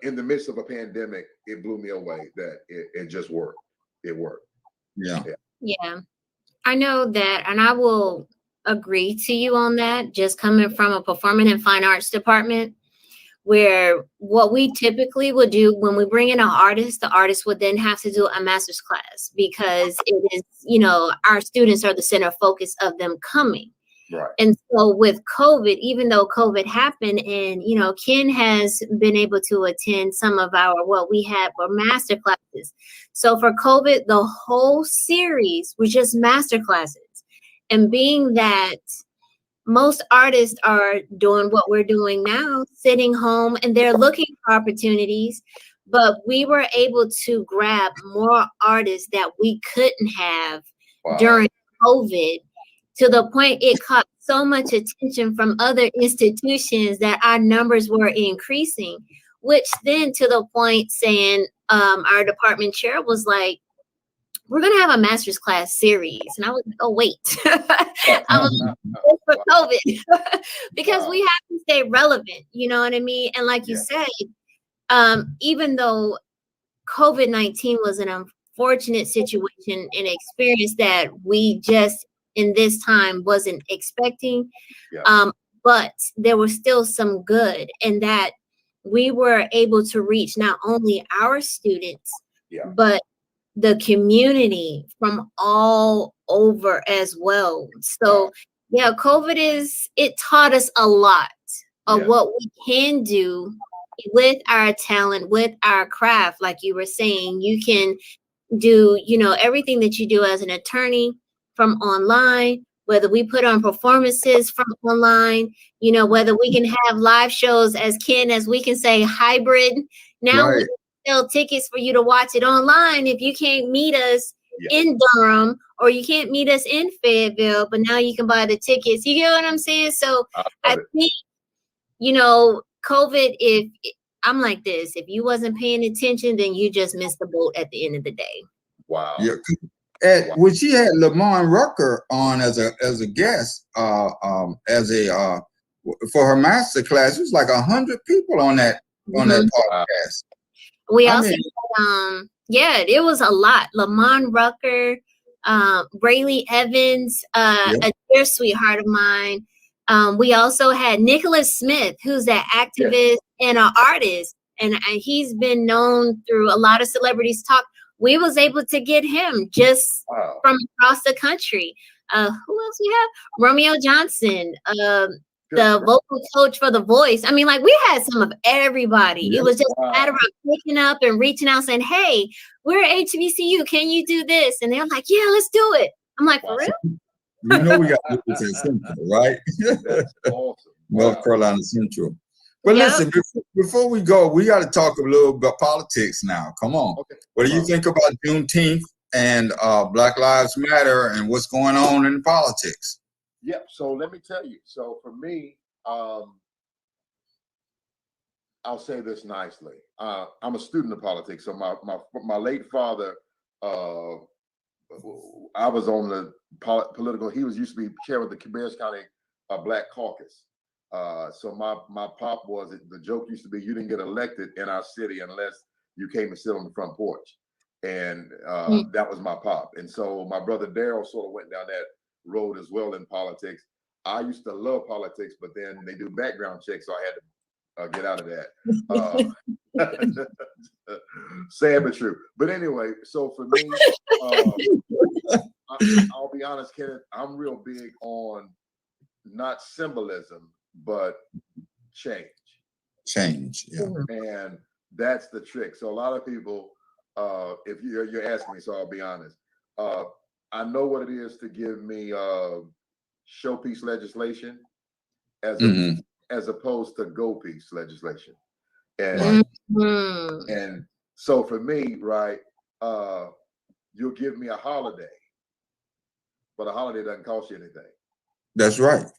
in the midst of a pandemic, it blew me away that it just worked. It worked. Yeah. I know that, and I will agree to you on that, just coming from a performing and fine arts department, where what we typically would do when we bring in an artist, the artist would then have to do a master's class because it is, our students are the center of focus of them coming. Right. And so with COVID, even though COVID happened and, Ken has been able to attend some of what we had for master classes. So for COVID, the whole series was just master classes. And being that most artists are doing what we're doing now, sitting home, and they're looking for opportunities, but we were able to grab more artists that we couldn't have during COVID, to the point it caught so much attention from other institutions that our numbers were increasing, which then to the point saying our department chair was like, we're going to have a master's class series. And I was like, oh, wait, I was like, for COVID because we have to stay relevant. You know what I mean? And like you said, even though COVID-19 was an unfortunate situation and experience that we just in this time wasn't expecting, but there was still some good in that we were able to reach not only our students, but the community from all over as well. So COVID it taught us a lot of what we can do with our talent, with our craft. Like you were saying, you can do, everything that you do as an attorney from online, whether we put on performances from online, whether we can have live shows as we can say hybrid. Now we sell tickets for you to watch it online if you can't meet us in Durham, or you can't meet us in Fayetteville, but now you can buy the tickets. You get what I'm saying? So I think, you know, COVID, if I'm like this, if you wasn't paying attention, then you just missed the boat at the end of the day. Wow. Yeah. When she had Lamont Rucker on as a guest, for her master class, it was like 100 people on that podcast. We also had, it was a lot. Lamont Rucker, Rayleigh Evans, a dear sweetheart of mine. We also had Nicholas Smith, who's an activist and an artist, and he's been known through a lot of celebrities talk. We was able to get him just from across the country. Who else we have? Romeo Johnson, the vocal coach for The Voice. I mean, like, we had some of everybody. It was just a matter of picking up and reaching out saying, hey, we're HBCU. Can you do this? And they're like, yeah, let's do it. I'm like, for real? You know we got to do this at Central, right? That's awesome. North Carolina Central. But listen, before we go, we got to talk a little about politics now. Come on. Okay. What do you think about Juneteenth and Black Lives Matter and what's going on in politics? Yep. So let me tell you. So for me, I'll say this nicely. I'm a student of politics. So my late father, I was on the political. He used to be chair of the Cabarrus County Black Caucus. So my pop the joke used to be, you didn't get elected in our city unless you came and sit on the front porch. And that was my pop. And so my brother Daryl sort of went down that road as well in politics. I used to love politics, but then they do background checks, so I had to get out of that. Sad but true. But anyway, so for me, I'll be honest, Kenneth, I'm real big on not symbolism, but change. Change, yeah. And that's the trick. So a lot of people, if you're asking me, so I'll be honest. I know what it is to give me showpiece legislation as opposed to go piece legislation. And and so for me, right, you'll give me a holiday, but a holiday doesn't cost you anything. That's right.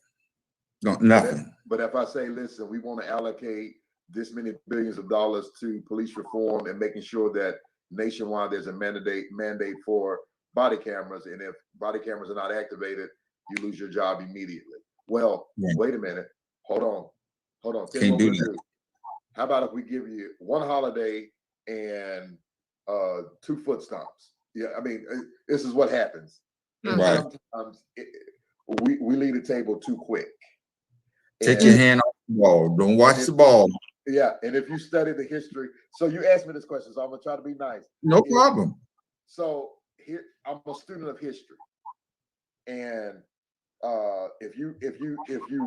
No, nothing. But if I say, listen, we want to allocate this many billions of dollars to police reform and making sure that nationwide there's a mandate for body cameras, and if body cameras are not activated, you lose your job immediately. Well, wait a minute. Hold on. Can't do that. How about if we give you one holiday and 2 foot stomps? Yeah, I mean, this is what happens. Right. Sometimes we leave the table too quick. Take your hand off the ball. Don't watch the ball. Yeah, and if you study the history, so you asked me this question, so I'm gonna try to be nice. No problem. So here, I'm a student of history, and if you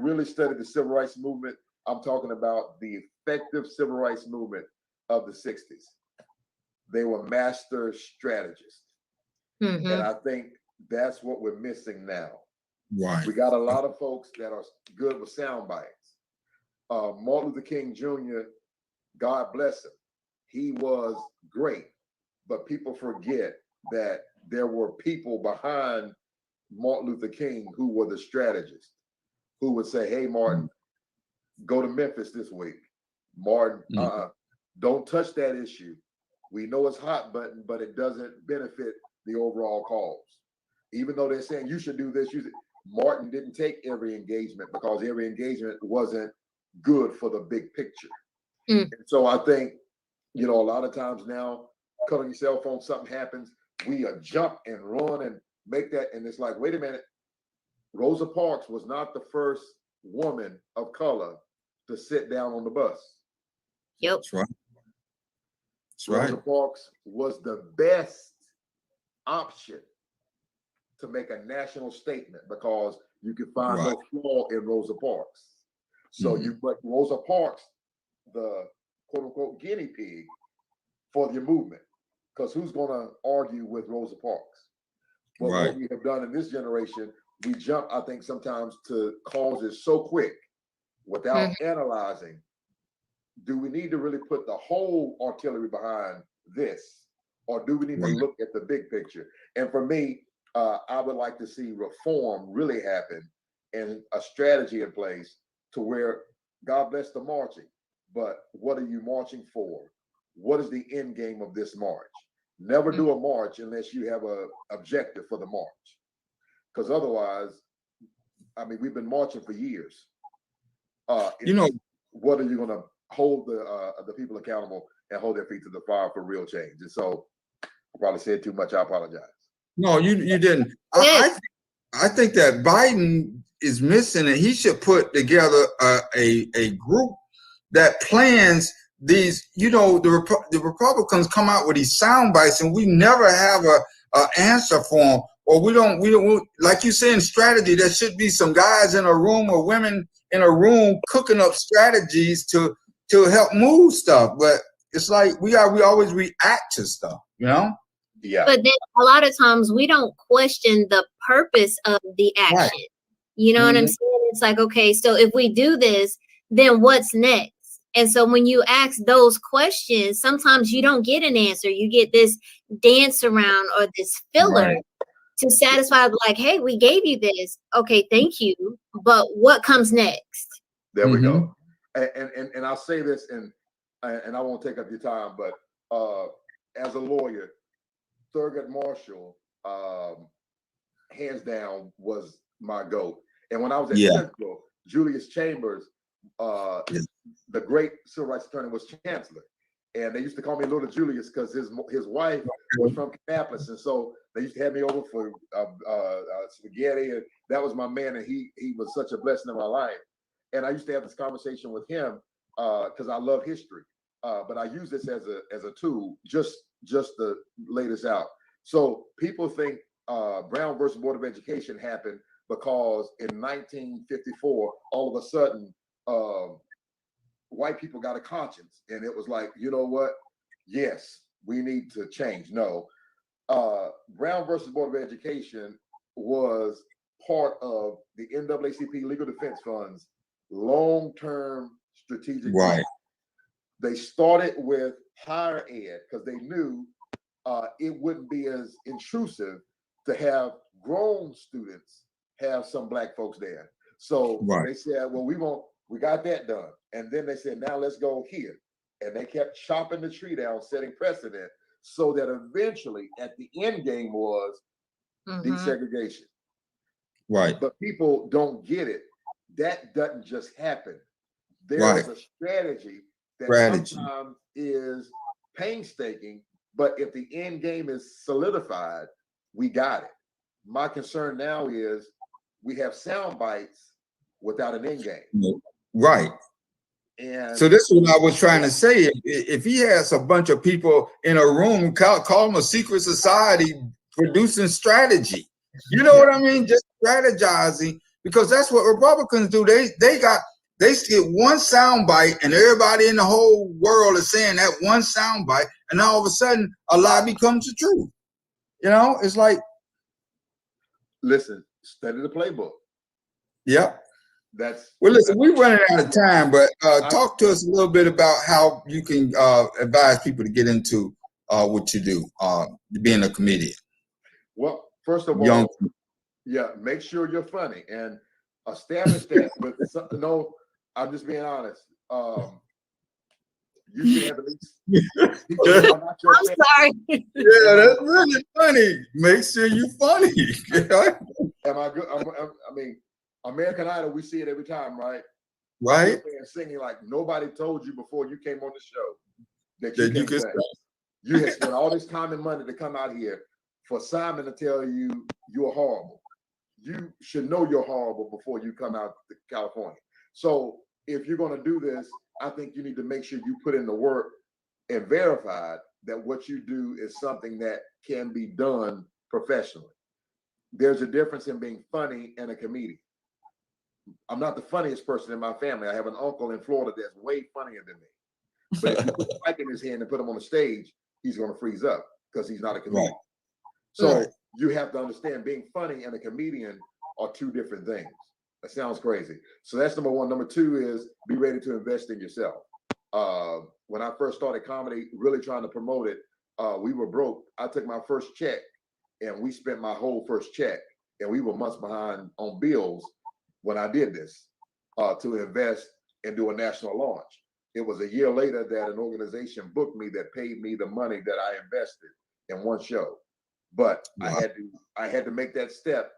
really study the civil rights movement, I'm talking about the effective civil rights movement of the 60s. They were master strategists, and I think that's what we're missing now. Right. We got a lot of folks that are good with sound bites. Martin Luther King Jr., God bless him, he was great, but people forget that there were people behind Martin Luther King who were the strategists, who would say, hey, Martin, go to Memphis this week. Martin, don't touch that issue. We know it's hot button, but it doesn't benefit the overall cause. Even though they're saying you should do this, Martin didn't take every engagement because every engagement wasn't good for the big picture. And so I think, a lot of times now, cut on your cell phone, something happens, we jump and run and make that. And it's like, wait a minute. Rosa Parks was not the first woman of color to sit down on the bus. Yep. That's right. That's Rosa Parks was the best option to make a national statement because you could find no flaw in Rosa Parks. So you put Rosa Parks, the quote unquote guinea pig for your movement, because who's going to argue with Rosa Parks? But what we have done in this generation, we jump, I think, sometimes to causes so quick without analyzing. Do we need to really put the whole artillery behind this, or do we need to look at the big picture? And for me, I would like to see reform really happen and a strategy in place to where, God bless the marching, but what are you marching for? What is the end game of this march? Never do a march unless you have a objective for the march, because otherwise, I mean, we've been marching for years. What are you going to hold the people accountable and hold their feet to the fire for real change? And so, I probably said too much. I apologize. No, you didn't. I think that Biden is missing it. He should put together a group that plans these. The Republicans come out with these sound bites, and we never have a answer for them. Or we don't, like you say in strategy, there should be some guys in a room or women in a room cooking up strategies to help move stuff. But it's like we always react to stuff, Yeah. But then a lot of times we don't question the purpose of the action. Right. You know what I'm saying? It's like, okay, so if we do this, then what's next? And so when you ask those questions, sometimes you don't get an answer. You get this dance around or this filler to satisfy, like, hey, we gave you this. Okay, thank you. But what comes next? There we go. And I'll say this, and I won't take up your time, but as a lawyer, Thurgood Marshall, hands down, was my GOAT. And when I was at Central, Julius Chambers, the great civil rights attorney, was chancellor. And they used to call me Little Julius because his wife was from Kannapolis. And so they used to have me over for spaghetti. And that was my man. And he was such a blessing in my life. And I used to have this conversation with him because I love history. But I use this as a tool just to lay this out. So people think Brown versus Board of Education happened because in 1954, all of a sudden, white people got a conscience, and it was like, you know what? Yes, we need to change. No, Brown versus Board of Education was part of the NAACP Legal Defense Fund's long-term strategic plan. They started with higher ed because they knew it wouldn't be as intrusive to have grown students have some Black folks there. So they said, well, we got that done. And then they said, now let's go here. And they kept chopping the tree down, setting precedent, so that eventually at the end game was desegregation. Right. But people don't get it. That doesn't just happen. There is a strategy that sometimes is painstaking, but if the end game is solidified, we got it. My concern now is we have sound bites without an end game. Right. And so this is what I was trying to say. If he has a bunch of people in a room, call them a secret society producing strategy. You know what I mean? Just strategizing, because that's what Republicans do. They get one sound bite, and everybody in the whole world is saying that one sound bite, and all of a sudden a lie becomes the truth. It's like, listen, study the playbook. Yep. Well, listen, we're running out of time, but talk to us a little bit about how you can advise people to get into what you do, being a comedian. Well, first of all, make sure you're funny and establish that with no, I'm just being honest. You should have at least. I'm sorry. Yeah, that's really funny. Make sure you're funny. Am I good? I mean, American Idol, we see it every time, right? Right. And singing like nobody told you before you came on the show that you can sing. You had spent all this time and money to come out here for Simon to tell you you're horrible. You should know you're horrible before you come out to California. So if you're going to do this, I think you need to make sure you put in the work and verify that what you do is something that can be done professionally. There's a difference in being funny and a comedian. I'm not the funniest person in my family. I have an uncle in Florida that's way funnier than me. But if you put a mic in his hand and put him on the stage, he's going to freeze up because he's not a comedian. Right. So you have to understand being funny and a comedian are two different things. That sounds crazy. So that's number one. Number two is be ready to invest in yourself. When I first started comedy, really trying to promote it, we were broke. I took my first check and we spent my whole first check, and we were months behind on bills when I did this to invest and do a national launch. It was a year later that an organization booked me that paid me the money that I invested in one show. But wow. I had to make that step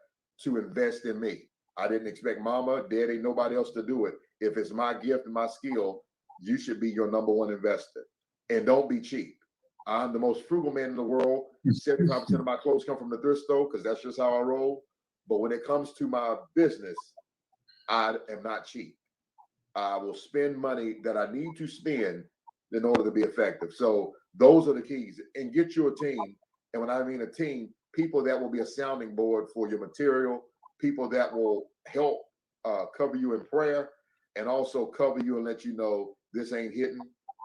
to invest in me. I didn't expect mama, daddy, nobody else to do it. If it's my gift and my skill, you should be your number one investor. And don't be cheap. I'm the most frugal man in the world. 75% of my clothes come from the thrift store because that's just how I roll. But when it comes to my business, I am not cheap. I will spend money that I need to spend in order to be effective. So those are the keys. And get you a team. And when I mean a team, people that will be a sounding board for your material, people that will help cover you in prayer, and also cover you and let you know this ain't hitting.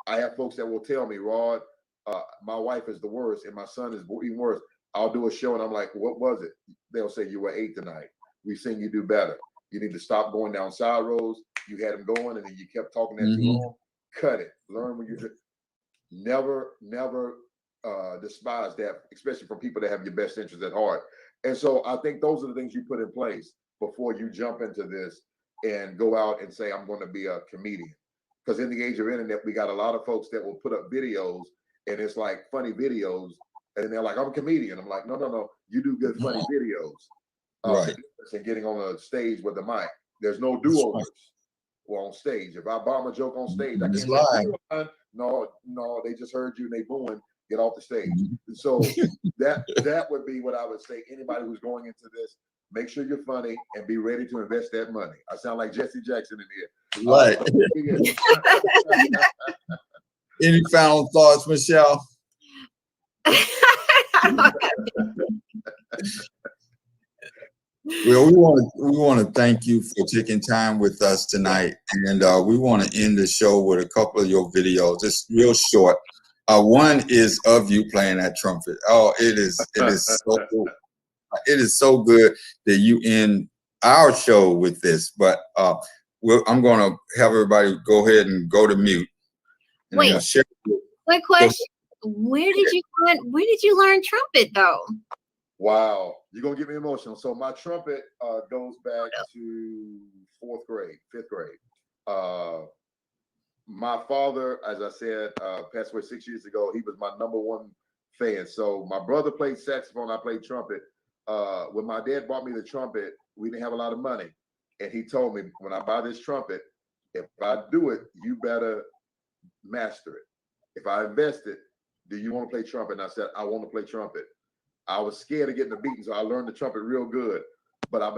I have folks that will tell me, Rod, my wife is the worst and my son is even worse. I'll do a show and I'm like, what was it? They'll say, you were 8 tonight. We've seen you do better. You need to stop going down side roads. You had them going and then you kept talking that too long. Cut it. Learn when you never despise that, especially from people that have your best interests at heart. And so I think those are the things you put in place before you jump into this and go out and say, I'm going to be a comedian. Because in the age of internet, we got a lot of folks that will put up videos and it's like funny videos. And they're like, I'm a comedian. I'm like, no. You do good funny videos. Right. And getting on a stage with the mic. There's no do-overs on stage. If I bomb a joke on stage, I can't say, no, they just heard you and they booing, get off the stage. And so that would be what I would say. Anybody who's going into this, make sure you're funny and be ready to invest that money. I sound like Jesse Jackson in here. Right. Any final thoughts, Michelle? Well, we want to thank you for taking time with us tonight, and we want to end the show with a couple of your videos, just real short. One is of you playing that trumpet. Oh, it is so good that you end our show with this. But I'm going to have everybody go ahead and go to mute. Wait, quick question. Where did you learn trumpet though? Wow, you're gonna get me emotional. So my trumpet goes back to 4th grade, 5th grade. My father, as I said, passed away 6 years ago. He was my number one fan. So my brother played saxophone, I played trumpet. When my dad bought me the trumpet, we didn't have a lot of money. And he told me, when I buy this trumpet, if I do it, you better master it. If I invest it, do you want to play trumpet? And I said, I want to play trumpet. I was scared of getting the beating, so I learned the trumpet real good. But I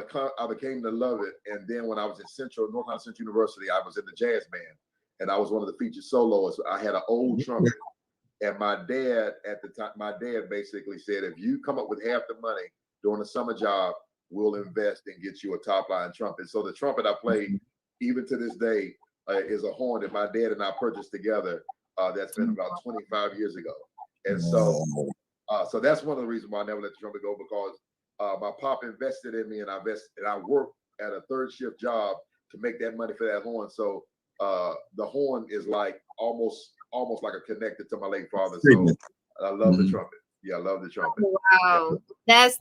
became to love it. And then when I was at North Carolina Central University, I was in the jazz band, and I was one of the featured soloists. I had an old trumpet, and my dad at the time, basically said, if you come up with half the money during the summer job, we'll invest and get you a top line trumpet. So the trumpet I play, even to this day, is a horn that my dad and I purchased together. That's been about 25 years ago. And so that's one of the reasons why I never let the trumpet go, because my pop invested in me, and I worked at a 3rd shift job to make that money for that horn. So the horn is like almost like a connected to my late father. So I love the trumpet. Yeah, I love the trumpet. Wow, that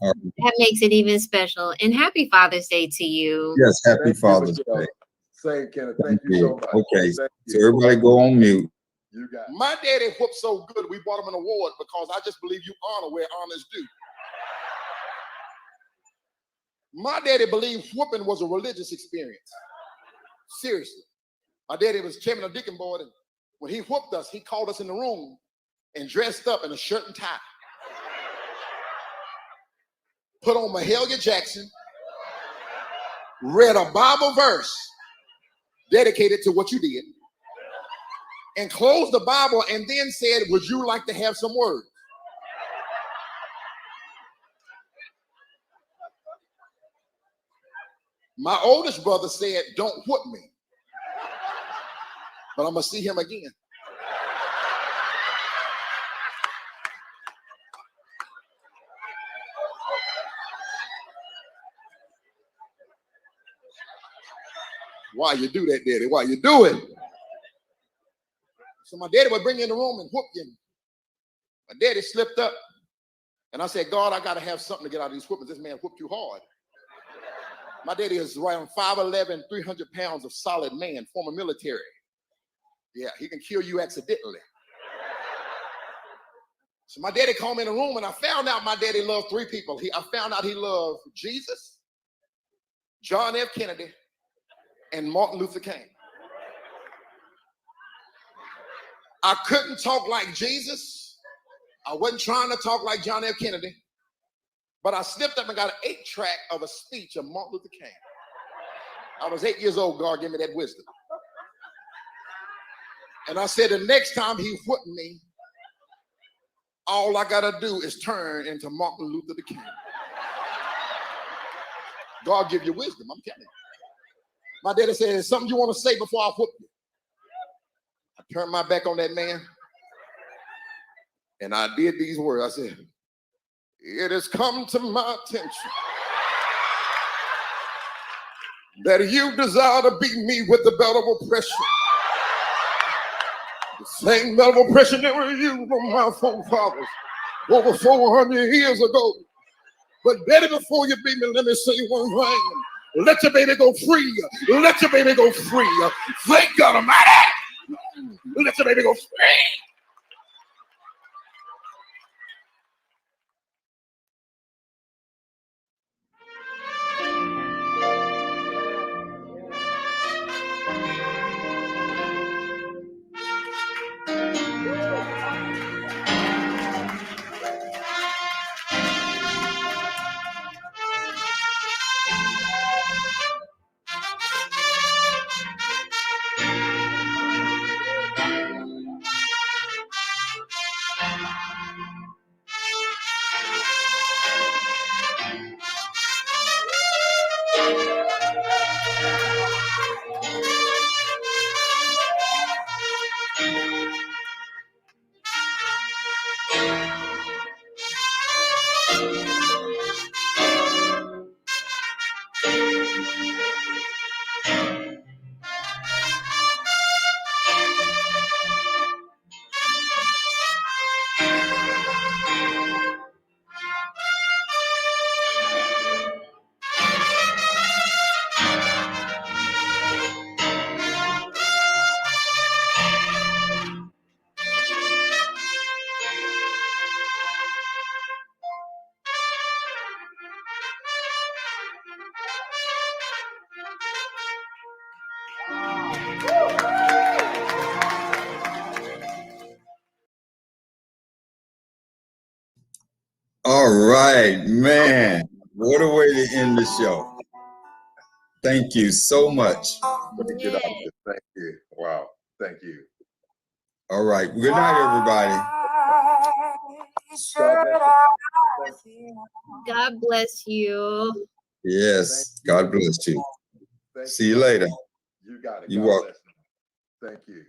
makes it even special. And happy Father's Day to you. Yes, happy Father's Day. Same, Kenneth. Thank you so much. Okay, so everybody go on mute. You got it. My daddy whooped so good, we brought him an award because I just believe you honor where honor's due. My daddy believed whooping was a religious experience. Seriously. My daddy was chairman of Deacon Board, and when he whooped us, he called us in the room and dressed up in a shirt and tie. Put on Mahalia Jackson, read a Bible verse dedicated to what you did, and closed the Bible and then said, would you like to have some words? My oldest brother said, don't whoop me, but I'm going to see him again. Why you do that, Daddy? Why you do it? So my daddy would bring you in the room and whoop you. My daddy slipped up, and I said, God, I got to have something to get out of these whoopings. This man whooped too hard. My daddy is around 5'11", 300 pounds of solid man, former military. Yeah, he can kill you accidentally. So my daddy called me in the room, and I found out my daddy loved three people. I found out he loved Jesus, John F. Kennedy, and Martin Luther King. I couldn't talk like Jesus. I wasn't trying to talk like John F. Kennedy. But I slipped up and got an 8-track of a speech of Martin Luther King. I was 8 years old. God gave me that wisdom. And I said, the next time he whooped me, all I got to do is turn into Martin Luther King. God give you wisdom, I'm telling you. My daddy said, "There's something you want to say before I whoop you?" I turned my back on that man, and I did these words. I said, "It has come to my attention that you desire to beat me with the belt of oppression. The same belt of oppression that were used on my forefathers over 400 years ago. But daddy, before you beat me, let me say one thing. Let your baby go free. Let your baby go free. Thank God Almighty. Let your baby go free." All right, man. What a way to end the show. Thank you so much. Let me get out of this. Thank you. Wow. Thank you. All right. Good night, everybody. God bless you. Yes. God bless you. Thank See you later. You got it. You're God welcome. bless you. Thank you.